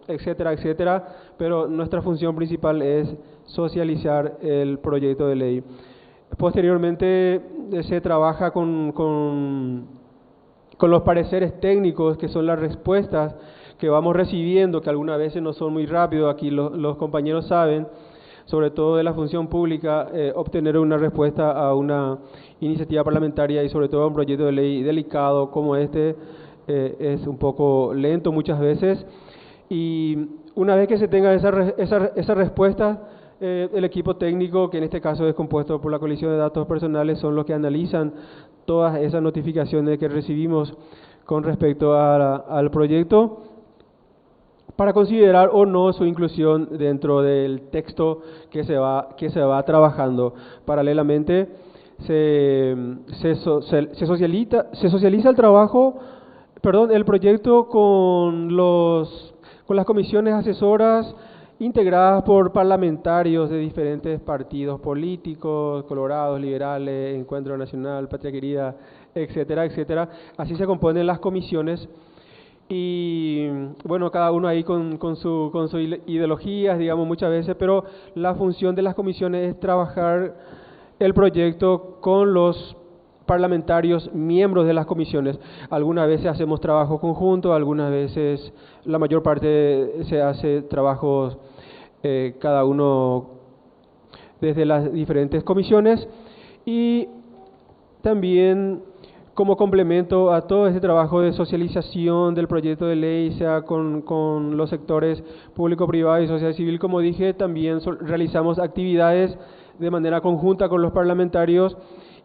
etcétera, etcétera, pero nuestra función principal es socializar el proyecto de ley. Posteriormente se trabaja con los pareceres técnicos, que son las respuestas que vamos recibiendo, que algunas veces no son muy rápidos, aquí los compañeros saben, sobre todo de la función pública, obtener una respuesta a una iniciativa parlamentaria y sobre todo a un proyecto de ley delicado como este es un poco lento muchas veces. Y una vez que se tenga esa respuesta, el equipo técnico, que en este caso es compuesto por la colección de datos personales, son los que analizan todas esas notificaciones que recibimos con respecto al proyecto, para considerar o no su inclusión dentro del texto que se va trabajando. Paralelamente se socializa el proyecto con las comisiones asesoras integradas por parlamentarios de diferentes partidos políticos, colorados, liberales, Encuentro Nacional, Patria Querida, etcétera, etcétera. Así se componen las comisiones. Y bueno, cada uno ahí con sus ideologías, digamos, muchas veces, pero la función de las comisiones es trabajar el proyecto con los parlamentarios miembros de las comisiones. Algunas veces hacemos trabajo conjunto, algunas veces, la mayor parte se hace trabajos cada uno desde las diferentes comisiones, y también como complemento a todo ese trabajo de socialización del proyecto de ley, sea con los sectores público-privado y sociedad civil, como dije, también realizamos actividades de manera conjunta con los parlamentarios.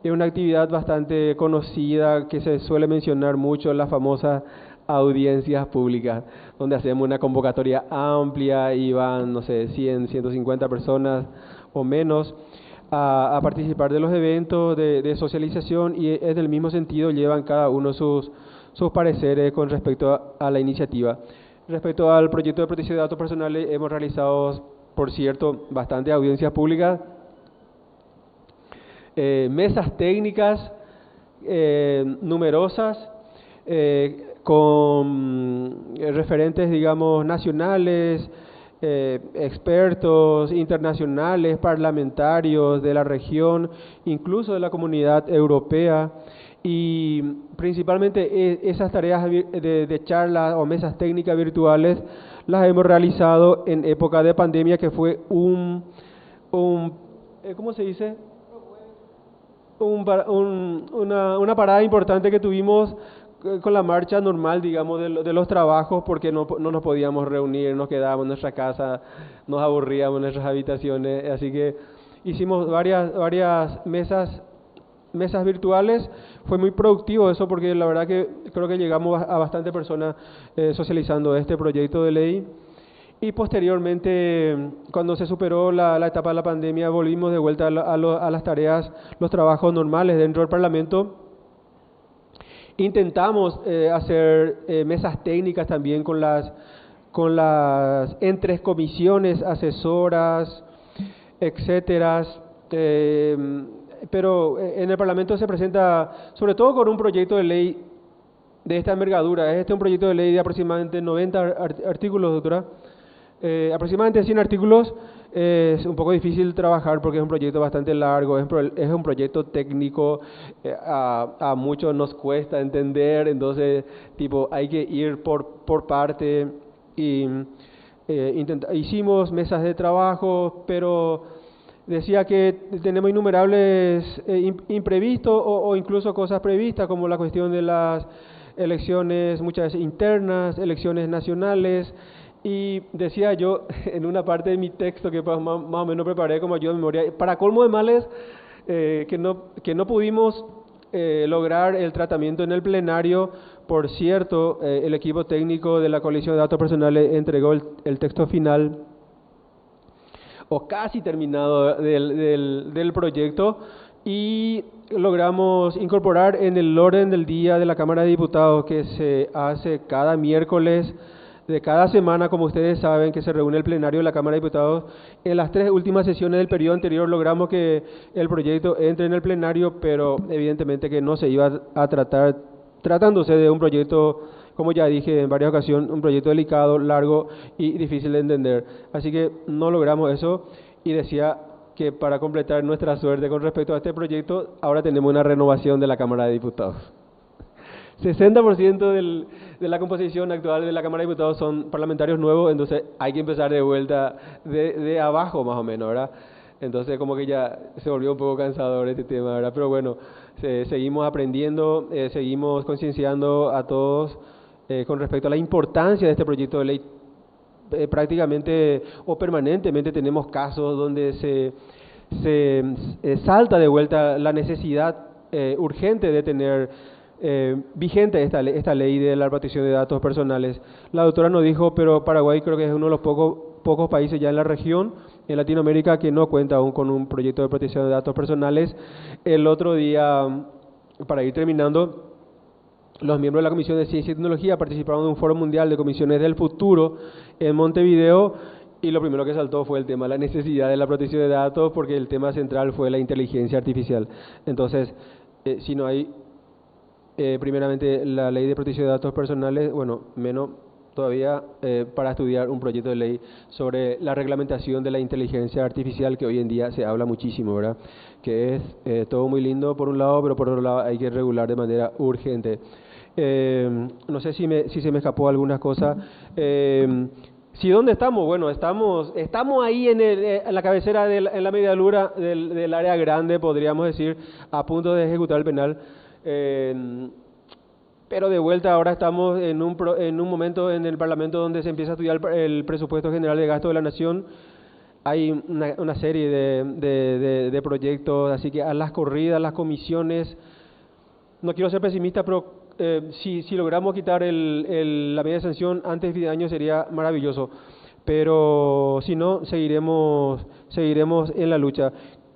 Es una actividad bastante conocida que se suele mencionar mucho, la famosa audiencias públicas, donde hacemos una convocatoria amplia y van, no sé, 100, 150 personas o menos a participar de los eventos de socialización, y en el mismo sentido llevan cada uno sus pareceres con respecto a la iniciativa. Respecto al proyecto de protección de datos personales, hemos realizado, por cierto, bastantes audiencias públicas, mesas técnicas numerosas, con referentes, digamos, nacionales, expertos internacionales, parlamentarios de la región, incluso de la comunidad europea, y principalmente esas tareas de charlas o mesas técnicas virtuales las hemos realizado en época de pandemia, que fue ¿cómo se dice? Una parada importante que tuvimos con la marcha normal, digamos, de los trabajos, porque no nos podíamos reunir, nos quedábamos en nuestra casa, nos aburríamos en nuestras habitaciones, así que hicimos varias mesas virtuales. Fue muy productivo eso, porque la verdad que creo que llegamos a bastante personas socializando este proyecto de ley. Y posteriormente, cuando se superó la etapa de la pandemia, volvimos de vuelta a las tareas, los trabajos normales dentro del Parlamento. Intentamos hacer mesas técnicas también con las entre comisiones asesoras, etcétera. Pero en el Parlamento se presenta, sobre todo con un proyecto de ley de esta envergadura. Este es un proyecto de ley de aproximadamente 90 artículos, doctora. Aproximadamente 100 artículos. Es un poco difícil trabajar porque es un proyecto bastante largo, es un proyecto técnico, a muchos nos cuesta entender, entonces hay que ir por parte, y hicimos mesas de trabajo, pero decía que tenemos innumerables imprevistos o incluso cosas previstas, como la cuestión de las elecciones, muchas veces internas, elecciones nacionales. Y decía yo en una parte de mi texto, que más o menos preparé como ayuda de memoria, para colmo de males, que no pudimos lograr el tratamiento en el plenario. Por cierto, el equipo técnico de la Coalición de Datos Personales entregó el texto final, o casi terminado, del proyecto, y logramos incorporar en el orden del día de la Cámara de Diputados, que se hace cada miércoles de cada semana, como ustedes saben, que se reúne el plenario de la Cámara de Diputados. En las 3 últimas sesiones del periodo anterior logramos que el proyecto entre en el plenario, pero evidentemente que no se iba a tratar, tratándose de un proyecto, como ya dije en varias ocasiones, un proyecto delicado, largo y difícil de entender. Así que no logramos eso, y decía que para completar nuestra suerte con respecto a este proyecto, ahora tenemos una renovación de la Cámara de Diputados. 60% de la composición actual de la Cámara de Diputados son parlamentarios nuevos, entonces hay que empezar de vuelta de abajo, más o menos, ¿verdad? Entonces como que ya se volvió un poco cansador este tema, ¿verdad? Pero bueno, seguimos aprendiendo, seguimos concienciando a todos con respecto a la importancia de este proyecto de ley. Prácticamente o permanentemente tenemos casos donde se salta de vuelta la necesidad urgente de tener vigente esta ley de la protección de datos personales. La doctora nos dijo, pero Paraguay creo que es uno de los pocos países ya en la región, en Latinoamérica, que no cuenta aún con un proyecto de protección de datos personales. El otro día, para ir terminando, los miembros de la Comisión de Ciencia y Tecnología participaron en un foro mundial de comisiones del futuro en Montevideo, y lo primero que saltó fue el tema de la necesidad de la protección de datos, porque el tema central fue la inteligencia artificial. Entonces, si no hay primeramente la ley de protección de datos personales, bueno, menos todavía para estudiar un proyecto de ley sobre la reglamentación de la inteligencia artificial, que hoy en día se habla muchísimo, ¿verdad? Que es todo muy lindo por un lado, pero por otro lado hay que regular de manera urgente. No sé si se me escapó alguna cosa. ¿Sí, dónde estamos? Bueno, estamos ahí en la cabecera, en la medialuna del área grande, podríamos decir, a punto de ejecutar el penal. Pero de vuelta ahora estamos en un momento en el Parlamento donde se empieza a estudiar el presupuesto general de gasto de la Nación. Hay una serie de proyectos, así que a las corridas, las comisiones, no quiero ser pesimista, pero si logramos quitar la medida de sanción antes de fin de año sería maravilloso, pero si no, seguiremos en la lucha.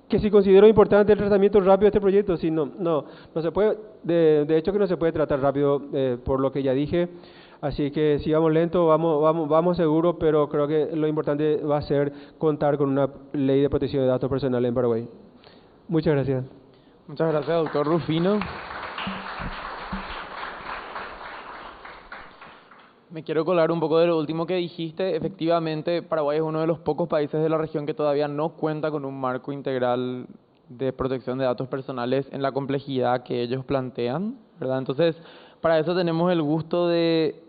Que si considero importante el tratamiento rápido de este proyecto, si no se puede, de hecho que no se puede tratar rápido, por lo que ya dije, así que si vamos lento, vamos seguro, pero creo que lo importante va a ser contar con una ley de protección de datos personales en Paraguay. Muchas gracias. Muchas gracias, doctor Rufino. Me quiero colar un poco de lo último que dijiste. Efectivamente, Paraguay es uno de los pocos países de la región que todavía no cuenta con un marco integral de protección de datos personales en la complejidad que ellos plantean, ¿verdad? Entonces, para eso tenemos el gusto de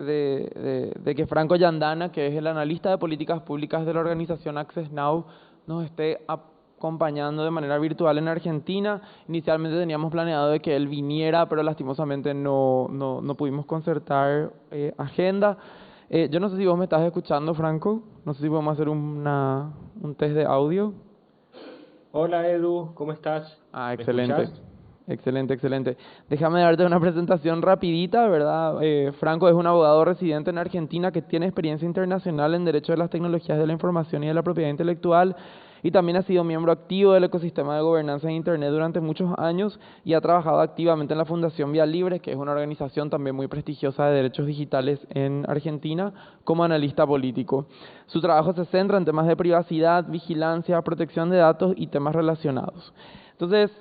que Franco Yandana, que es el analista de políticas públicas de la organización Access Now, nos esté acompañando de manera virtual en Argentina. Inicialmente teníamos planeado de que él viniera, pero lastimosamente no pudimos concertar agenda. Yo no sé si vos me estás escuchando, Franco. No sé si podemos hacer un test de audio. Hola Edu, ¿cómo estás? Ah, ¿Me excelente. escuchás? Excelente. Déjame darte una presentación rapidita, ¿verdad? Franco es un abogado residente en Argentina que tiene experiencia internacional en Derecho de las Tecnologías de la Información y de la Propiedad Intelectual, y también ha sido miembro activo del ecosistema de gobernanza de Internet durante muchos años y ha trabajado activamente en la Fundación Vía Libre, que es una organización también muy prestigiosa de derechos digitales en Argentina, como analista político. Su trabajo se centra en temas de privacidad, vigilancia, protección de datos y temas relacionados. Entonces,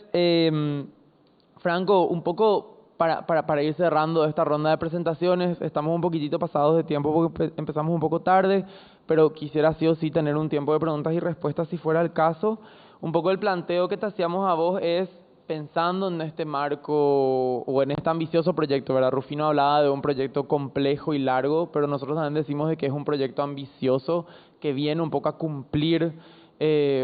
Franco, un poco para ir cerrando esta ronda de presentaciones, estamos un poquitito pasados de tiempo porque empezamos un poco tarde, pero quisiera sí o sí tener un tiempo de preguntas y respuestas si fuera el caso. Un poco el planteo que te hacíamos a vos es pensando en este marco o en este ambicioso proyecto, ¿verdad? Rufino hablaba de un proyecto complejo y largo, pero nosotros también decimos de que es un proyecto ambicioso que viene un poco a cumplir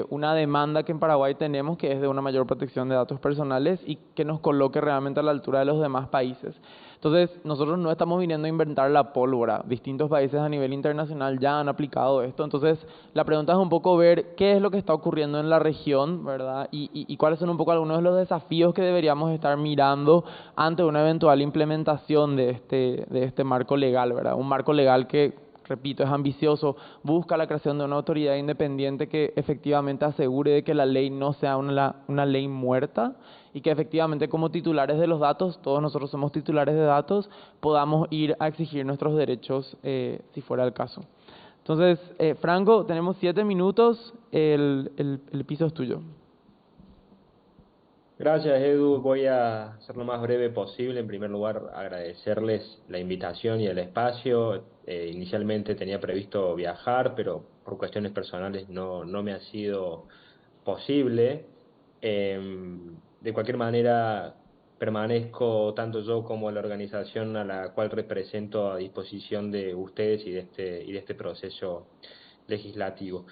una demanda que en Paraguay tenemos, que es de una mayor protección de datos personales y que nos coloque realmente a la altura de los demás países. Entonces, nosotros no estamos viniendo a inventar la pólvora. Distintos países a nivel internacional ya han aplicado esto. Entonces, la pregunta es un poco ver qué es lo que está ocurriendo en la región, ¿verdad? Y cuáles son un poco algunos de los desafíos que deberíamos estar mirando ante una eventual implementación de este marco legal, ¿verdad? Un marco legal que, repito, es ambicioso, busca la creación de una autoridad independiente que efectivamente asegure de que la ley no sea una ley muerta y que efectivamente como titulares de los datos, todos nosotros somos titulares de datos, podamos ir a exigir nuestros derechos si fuera el caso. Entonces, Franco, tenemos 7 minutos, el piso es tuyo. Gracias Edu, voy a ser lo más breve posible. En primer lugar, agradecerles la invitación y el espacio. Inicialmente tenía previsto viajar, pero por cuestiones personales no me ha sido posible. De cualquier manera, permanezco tanto yo como la organización a la cual represento a disposición de ustedes y de este proceso legislativo.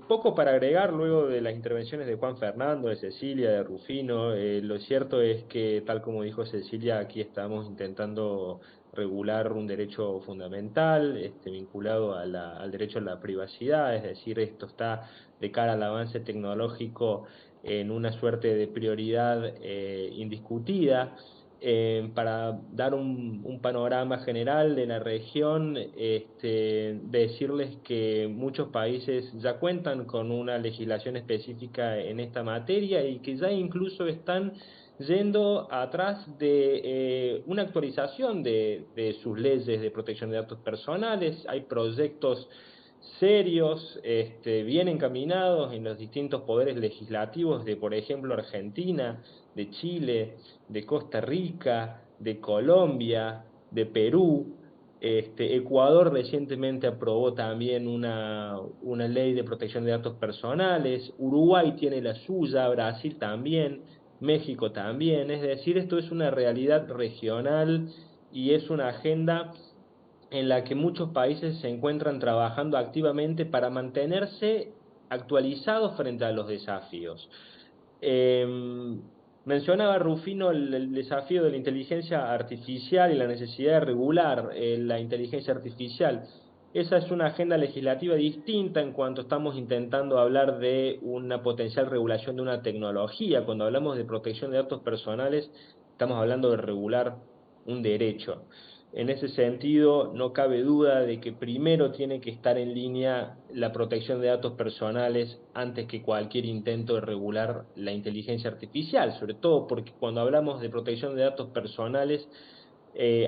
Poco para agregar luego de las intervenciones de Juan Fernando, de Cecilia, de Rufino. Lo cierto es que, tal como dijo Cecilia, aquí estamos intentando regular un derecho fundamental vinculado al derecho a la privacidad, es decir, esto está de cara al avance tecnológico en una suerte de prioridad indiscutida. Para dar un panorama general de la región, decirles que muchos países ya cuentan con una legislación específica en esta materia y que ya incluso están yendo atrás de una actualización de sus leyes de protección de datos personales. Hay proyectos serios, bien encaminados en los distintos poderes legislativos de, por ejemplo, Argentina, de Chile, de Costa Rica, de Colombia, de Perú. Ecuador recientemente aprobó también una ley de protección de datos personales. Uruguay tiene la suya, Brasil también, México también. Es decir, esto es una realidad regional y es una agenda en la que muchos países se encuentran trabajando activamente para mantenerse actualizados frente a los desafíos. Mencionaba Rufino el desafío de la inteligencia artificial y la necesidad de regular la inteligencia artificial. Esa es una agenda legislativa distinta en cuanto estamos intentando hablar de una potencial regulación de una tecnología. Cuando hablamos de protección de datos personales, estamos hablando de regular un derecho. En ese sentido, no cabe duda de que primero tiene que estar en línea la protección de datos personales antes que cualquier intento de regular la inteligencia artificial, sobre todo porque cuando hablamos de protección de datos personales,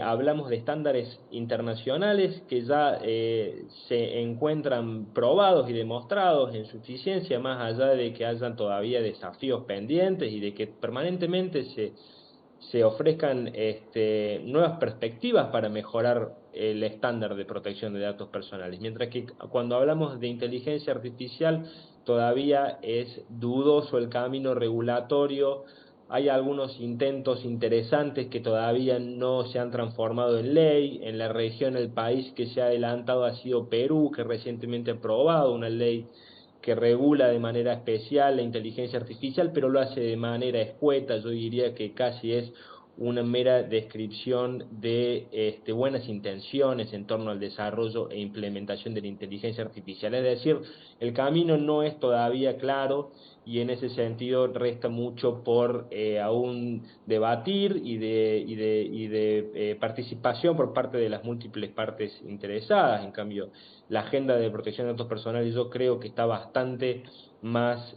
hablamos de estándares internacionales que ya se encuentran probados y demostrados en su eficiencia, más allá de que hayan todavía desafíos pendientes y de que permanentemente se ofrezcan nuevas perspectivas para mejorar el estándar de protección de datos personales. Mientras que cuando hablamos de inteligencia artificial todavía es dudoso el camino regulatorio. Hay algunos intentos interesantes que todavía no se han transformado en ley. En la región, el país que se ha adelantado ha sido Perú, que recientemente ha aprobado una ley que regula de manera especial la inteligencia artificial, pero lo hace de manera escueta. Yo diría que casi es una mera descripción de buenas intenciones en torno al desarrollo e implementación de la inteligencia artificial. Es decir, el camino no es todavía claro y en ese sentido resta mucho por aún debatir y de participación por parte de las múltiples partes interesadas. En cambio, la agenda de protección de datos personales yo creo que está bastante más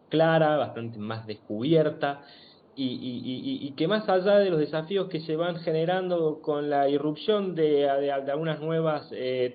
clara, bastante más descubierta, y que más allá de los desafíos que se van generando con la irrupción de algunas nuevas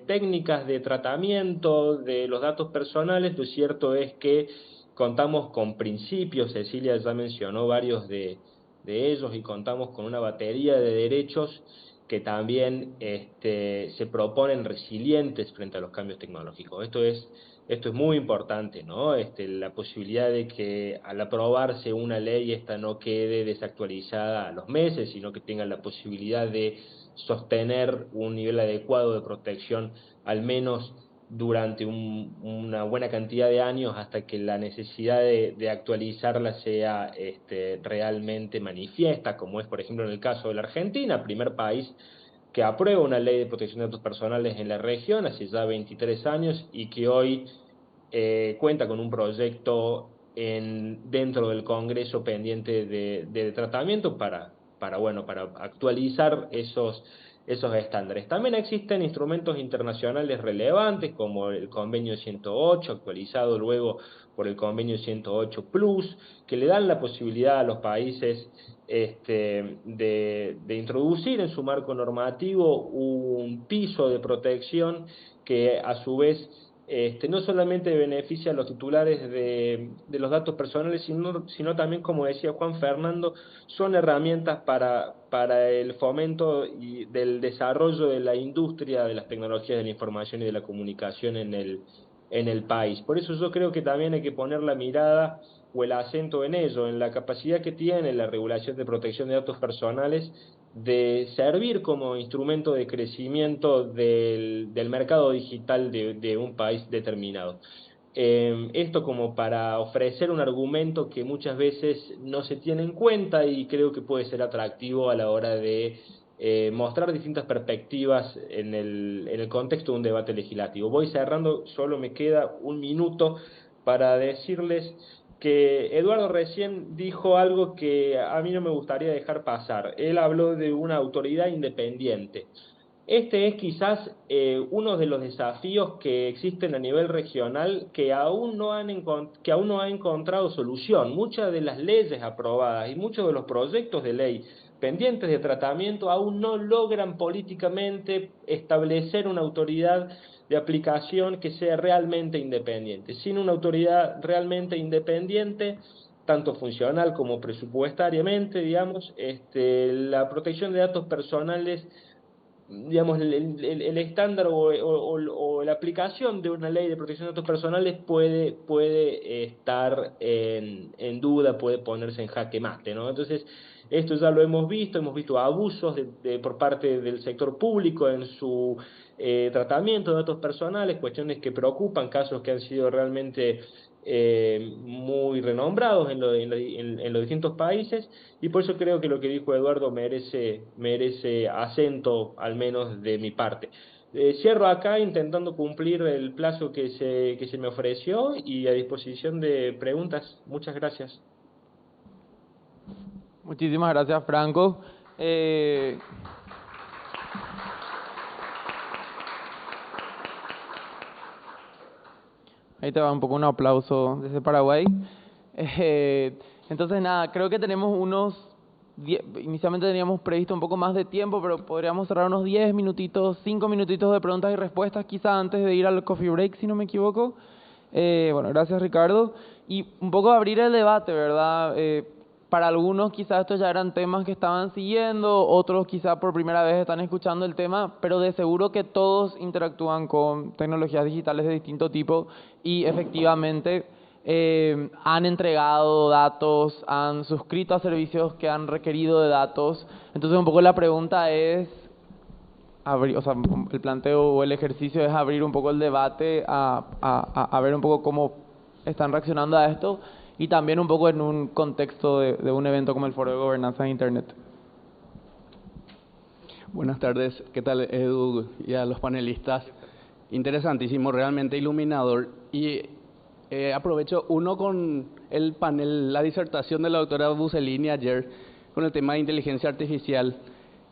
técnicas de tratamiento de los datos personales, lo cierto es que contamos con principios. Cecilia ya mencionó varios de ellos, y contamos con una batería de derechos que también se proponen resilientes frente a los cambios tecnológicos. Esto es muy importante, ¿no? La posibilidad de que al aprobarse una ley esta no quede desactualizada a los meses, sino que tenga la posibilidad de sostener un nivel adecuado de protección al menos durante una buena cantidad de años, hasta que la necesidad de actualizarla sea realmente manifiesta, como es por ejemplo en el caso de la Argentina, primer país que aprueba una ley de protección de datos personales en la región hace ya 23 años y que hoy cuenta con un proyecto dentro del Congreso pendiente de tratamiento para actualizar esos estándares. También existen instrumentos internacionales relevantes como el Convenio 108, actualizado luego por el Convenio 108 Plus, que le dan la posibilidad a los países de introducir en su marco normativo un piso de protección que a su vez no solamente beneficia a los titulares de los datos personales, sino también, como decía Juan Fernando, son herramientas para el fomento y del desarrollo de la industria de las tecnologías de la información y de la comunicación en el país. Por eso yo creo que también hay que poner la mirada o el acento en ello, en la capacidad que tiene la regulación de protección de datos personales de servir como instrumento de crecimiento del mercado digital de un país determinado. Esto como para ofrecer un argumento que muchas veces no se tiene en cuenta y creo que puede ser atractivo a la hora de mostrar distintas perspectivas en el contexto de un debate legislativo. Voy cerrando, solo me queda un minuto para decirles que Eduardo recién dijo algo que a mí no me gustaría dejar pasar. Él habló de una autoridad independiente. Este es quizás uno de los desafíos que existen a nivel regional que aún no ha encontrado solución. Muchas de las leyes aprobadas y muchos de los proyectos de ley pendientes de tratamiento aún no logran políticamente establecer una autoridad de aplicación que sea realmente independiente. Sin una autoridad realmente independiente, tanto funcional como presupuestariamente, digamos, la protección de datos personales, digamos, el estándar o la aplicación de una ley de protección de datos personales puede estar en duda, puede ponerse en jaque mate, ¿no? Entonces, esto ya lo hemos visto abusos por parte del sector público en su tratamiento de datos personales, cuestiones que preocupan, casos que han sido realmente muy renombrados en los distintos países, y por eso creo que lo que dijo Eduardo merece acento, al menos de mi parte. Cierro acá intentando cumplir el plazo que se me ofreció y a disposición de preguntas. Muchas gracias. Muchísimas gracias, Franco. Ahí te va un poco un aplauso desde Paraguay. Entonces, nada, creo que tenemos inicialmente teníamos previsto un poco más de tiempo, pero podríamos cerrar unos 10 minutitos, 5 minutitos de preguntas y respuestas, quizá antes de ir al coffee break, si no me equivoco. Bueno, gracias, Ricardo. Y un poco abrir el debate, ¿verdad? Para algunos quizás estos ya eran temas que estaban siguiendo, otros quizás por primera vez están escuchando el tema, pero de seguro que todos interactúan con tecnologías digitales de distinto tipo y efectivamente han entregado datos, han suscrito a servicios que han requerido de datos. Entonces un poco la pregunta es, el planteo o el ejercicio es abrir un poco el debate a ver un poco cómo están reaccionando a esto y también un poco en un contexto de un evento como el Foro de Gobernanza de Internet. Buenas tardes, ¿qué tal, Edu, y a los panelistas? Interesantísimo, realmente iluminador. Y aprovecho uno con el panel, la disertación de la doctora Busellini ayer con el tema de inteligencia artificial.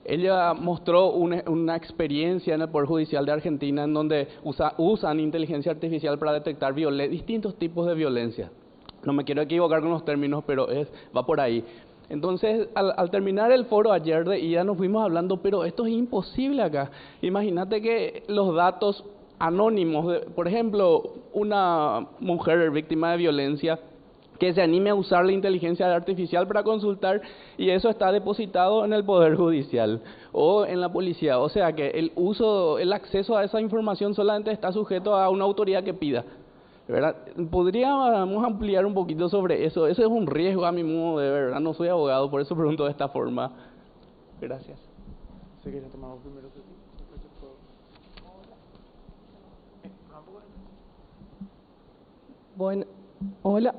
Ella mostró una experiencia en el Poder Judicial de Argentina en donde usan inteligencia artificial para detectar distintos tipos de violencia. No me quiero equivocar con los términos, pero va por ahí. Entonces, al terminar el foro ayer de ida nos fuimos hablando, pero esto es imposible acá. Imagínate que los datos anónimos, por ejemplo, una mujer víctima de violencia que se anime a usar la inteligencia artificial para consultar y eso está depositado en el Poder Judicial o en la policía. O sea que el acceso a esa información solamente está sujeto a una autoridad que pida, ¿verdad? Podríamos ampliar un poquito sobre eso. Eso es un riesgo a mi modo de ver, ¿verdad? No soy abogado, por eso pregunto de esta forma. Gracias. Bueno, hola.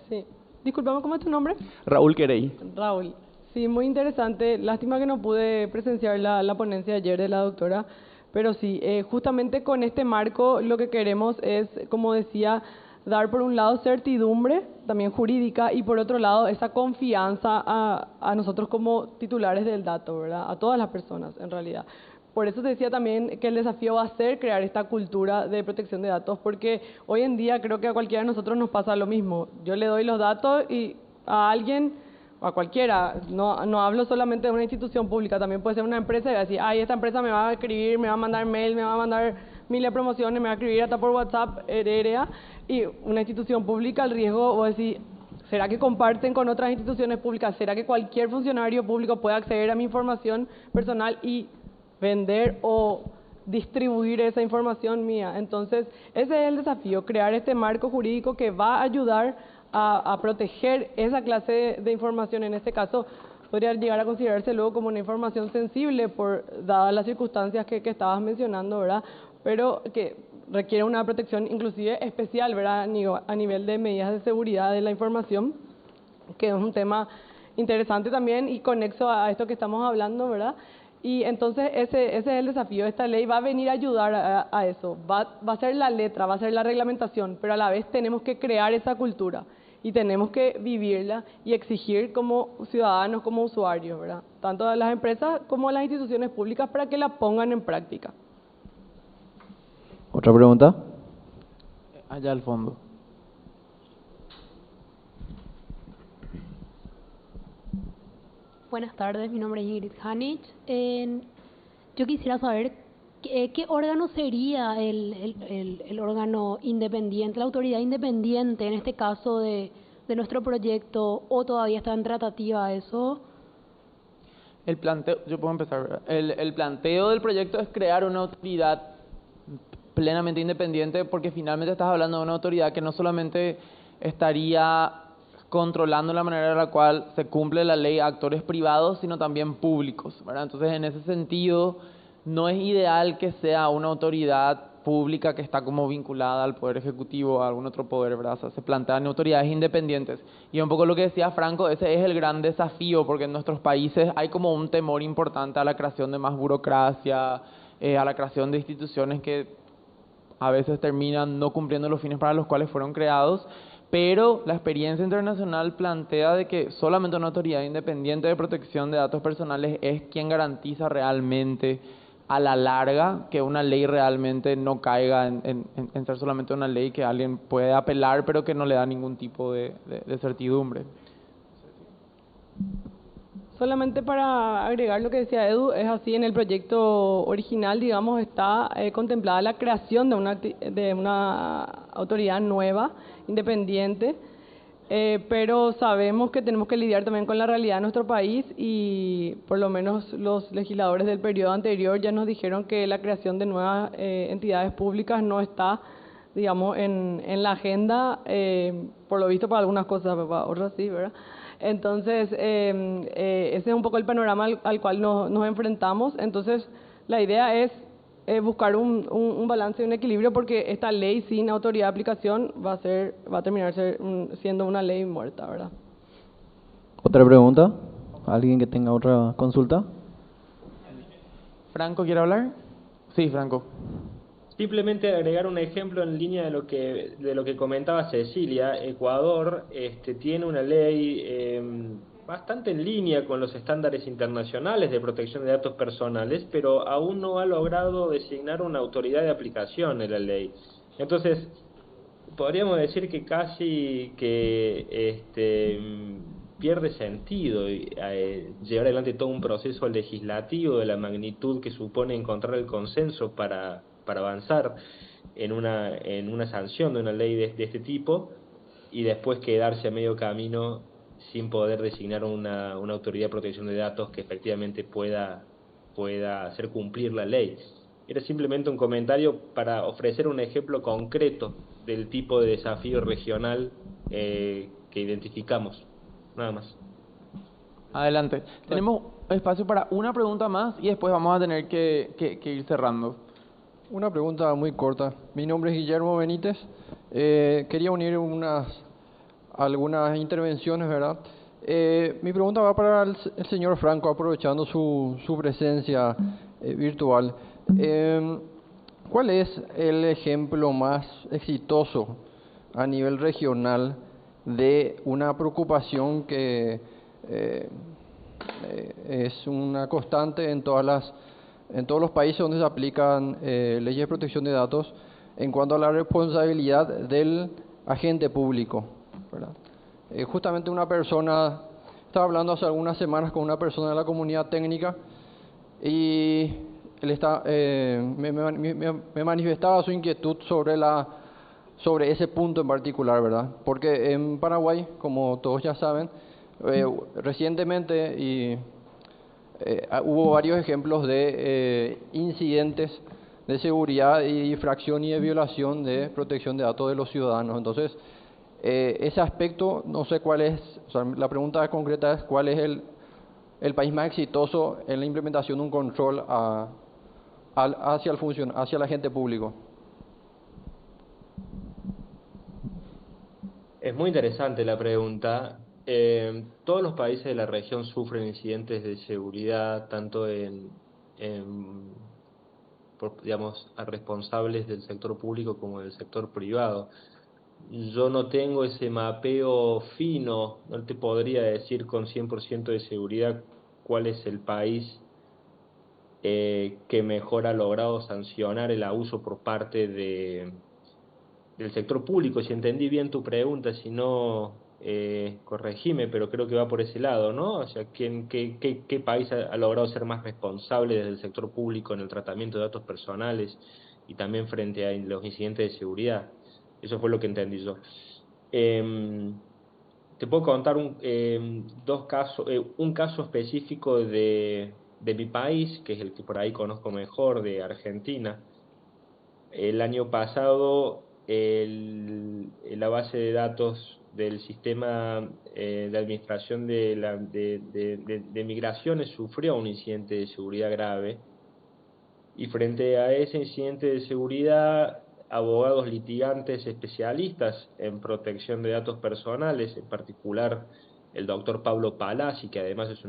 Sí. Disculpame, ¿cómo es tu nombre? Raúl Querey. Raúl. Sí, muy interesante. Lástima que no pude presenciar la ponencia ayer de la doctora, pero sí, justamente con este marco lo que queremos es, como decía, dar por un lado certidumbre, también jurídica, y por otro lado esa confianza a nosotros como titulares del dato, ¿verdad? A todas las personas, en realidad. Por eso te decía también que el desafío va a ser crear esta cultura de protección de datos, porque hoy en día creo que a cualquiera de nosotros nos pasa lo mismo. Yo le doy los datos y a alguien, o a cualquiera, no hablo solamente de una institución pública, también puede ser una empresa y va a decir, ay, esta empresa me va a escribir, me va a mandar mail, me va a mandar miles de promociones, me va a escribir hasta por WhatsApp, y una institución pública, el riesgo, o decir, ¿será que comparten con otras instituciones públicas? ¿Será que cualquier funcionario público puede acceder a mi información personal y vender o distribuir esa información mía? Entonces, ese es el desafío, crear este marco jurídico que va a ayudar a proteger esa clase de información. En este caso, podría llegar a considerarse luego como una información sensible, dadas las circunstancias que estabas mencionando, ¿verdad? Pero que requiere una protección inclusive especial, ¿verdad? A nivel de medidas de seguridad de la información, que es un tema interesante también y conexo a esto que estamos hablando, ¿verdad? Y entonces ese es el desafío. Esta ley va a venir a ayudar a eso. Va a ser la letra, va a ser la reglamentación, pero a la vez tenemos que crear esa cultura y tenemos que vivirla y exigir como ciudadanos, como usuarios, ¿verdad? Tanto a las empresas como a las instituciones públicas para que la pongan en práctica. ¿Otra pregunta? Allá al fondo. Buenas tardes, mi nombre es Ingrid Hanich. Yo quisiera saber qué órgano sería el órgano independiente, la autoridad independiente, en este caso de nuestro proyecto, o todavía está en tratativa eso. El planteo, yo puedo empezar, ¿verdad? El planteo del proyecto es crear una autoridad plenamente independiente, porque finalmente estás hablando de una autoridad que no solamente estaría controlando la manera en la cual se cumple la ley a actores privados, sino también públicos, ¿verdad? Entonces, en ese sentido, no es ideal que sea una autoridad pública que está como vinculada al Poder Ejecutivo o a algún otro poder, ¿verdad? O sea, se plantean autoridades independientes. Y un poco lo que decía Franco, ese es el gran desafío, porque en nuestros países hay como un temor importante a la creación de más burocracia, a la creación de instituciones que a veces terminan no cumpliendo los fines para los cuales fueron creados, pero la experiencia internacional plantea de que solamente una autoridad independiente de protección de datos personales es quien garantiza realmente a la larga que una ley realmente no caiga en ser solamente una ley que alguien puede apelar pero que no le da ningún tipo de certidumbre. Solamente para agregar lo que decía Edu, es así, en el proyecto original, digamos, está contemplada la creación de una autoridad nueva, independiente, pero sabemos que tenemos que lidiar también con la realidad de nuestro país y por lo menos los legisladores del periodo anterior ya nos dijeron que la creación de nuevas entidades públicas no está, digamos, en la agenda, por lo visto para algunas cosas, para otras sí, ¿verdad? Entonces, ese es un poco el panorama al cual nos enfrentamos. Entonces, la idea es buscar un balance y un equilibrio, porque esta ley sin autoridad de aplicación va a terminar siendo una ley muerta, ¿verdad? ¿Otra pregunta? ¿Alguien que tenga otra consulta? ¿Franco quiere hablar? Sí, Franco. Simplemente agregar un ejemplo en línea de lo que comentaba Cecilia. Ecuador tiene una ley bastante en línea con los estándares internacionales de protección de datos personales, pero aún no ha logrado designar una autoridad de aplicación de la ley. Entonces, podríamos decir que casi que pierde sentido llevar adelante todo un proceso legislativo de la magnitud que supone encontrar el consenso para avanzar en una sanción de una ley de este tipo, y después quedarse a medio camino sin poder designar una autoridad de protección de datos que efectivamente pueda hacer cumplir la ley. Era simplemente un comentario para ofrecer un ejemplo concreto del tipo de desafío regional que identificamos. Nada más. Adelante. Tenemos espacio para una pregunta más y después vamos a tener que ir cerrando. Una pregunta muy corta. Mi nombre es Guillermo Benítez. Quería unir algunas intervenciones, ¿verdad? Mi pregunta va para el señor Franco, aprovechando su presencia virtual. ¿Cuál es el ejemplo más exitoso a nivel regional de una preocupación que es una constante en todos los países donde se aplican leyes de protección de datos, en cuanto a la responsabilidad del agente público, ¿verdad? Justamente estaba hablando hace algunas semanas con una persona de la comunidad técnica y él me manifestaba su inquietud sobre ese punto en particular, ¿verdad? Porque en Paraguay, como todos ya saben, recientemente hubo varios ejemplos de incidentes de seguridad y infracción y de violación de protección de datos de los ciudadanos. Entonces, ese aspecto, no sé cuál es, o sea, la pregunta concreta es cuál es el país más exitoso en la implementación de un control hacia el agente público. Es muy interesante la pregunta. Todos los países de la región sufren incidentes de seguridad, tanto digamos, a responsables del sector público como del sector privado. Yo no tengo ese mapeo fino, no te podría decir con 100% de seguridad cuál es el país que mejor ha logrado sancionar el abuso por parte del sector público. Si entendí bien tu pregunta, si no, corregime, pero creo que va por ese lado, ¿no? O sea, ¿qué país ha logrado ser más responsable desde el sector público en el tratamiento de datos personales y también frente a los incidentes de seguridad? Eso fue lo que entendí yo. Te puedo contar dos casos, un caso específico de mi país, que es el que por ahí conozco mejor, de Argentina. El año pasado, la base de datos del sistema de administración de migraciones sufrió un incidente de seguridad grave, y frente a ese incidente de seguridad, abogados litigantes especialistas en protección de datos personales, en particular el doctor Pablo Palazzi, que además es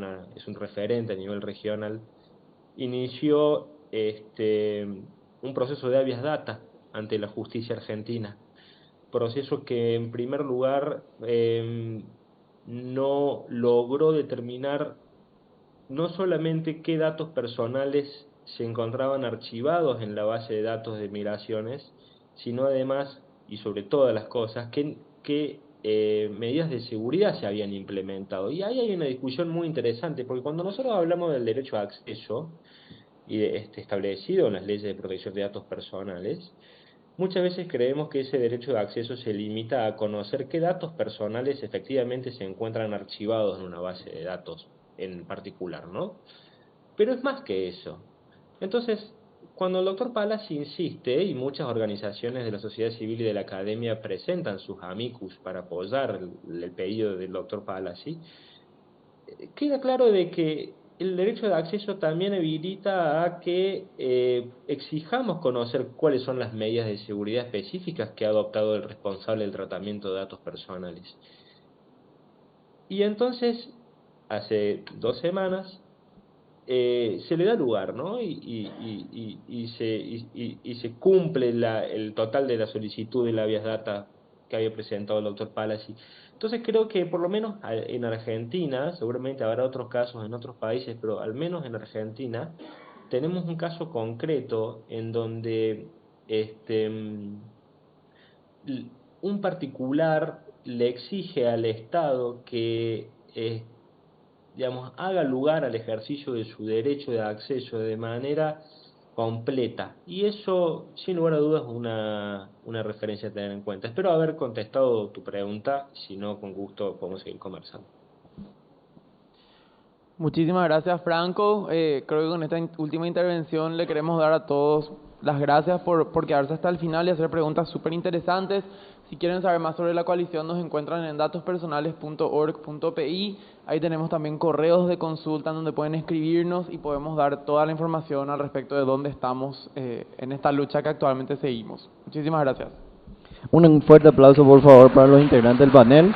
un referente a nivel regional, inició un proceso de habeas data ante la justicia argentina. proceso que en primer lugar no logró determinar no solamente qué datos personales se encontraban archivados en la base de datos de migraciones, sino además, y sobre todas las cosas, qué medidas de seguridad se habían implementado. Y ahí hay una discusión muy interesante, porque cuando nosotros hablamos del derecho a acceso, y establecido en las leyes de protección de datos personales, muchas veces creemos que ese derecho de acceso se limita a conocer qué datos personales efectivamente se encuentran archivados en una base de datos en particular, ¿no? Pero es más que eso. Entonces, cuando el doctor Palazzi insiste, y muchas organizaciones de la sociedad civil y de la academia presentan sus amicus para apoyar el pedido del doctor Palazzi, queda claro de que el derecho de acceso también habilita a que exijamos conocer cuáles son las medidas de seguridad específicas que ha adoptado el responsable del tratamiento de datos personales. Y entonces, hace 2 semanas, se le da lugar, ¿no? Y se cumple el total de la solicitud de la habeas data que había presentado el doctor Palazzi. Entonces creo que por lo menos en Argentina, seguramente habrá otros casos en otros países, pero al menos en Argentina tenemos un caso concreto en donde un particular le exige al Estado que digamos, haga lugar al ejercicio de su derecho de acceso de manera completa. Y eso, sin lugar a dudas, es una referencia a tener en cuenta. Espero haber contestado tu pregunta, si no, con gusto podemos seguir conversando. Muchísimas gracias, Franco. Creo que con esta última intervención le queremos dar a todos las gracias por quedarse hasta el final y hacer preguntas súper interesantes. Si quieren saber más sobre la coalición, nos encuentran en datospersonales.org.pi. Ahí tenemos también correos de consulta donde pueden escribirnos y podemos dar toda la información al respecto de dónde estamos en esta lucha que actualmente seguimos. Muchísimas gracias. Un fuerte aplauso, por favor, para los integrantes del panel.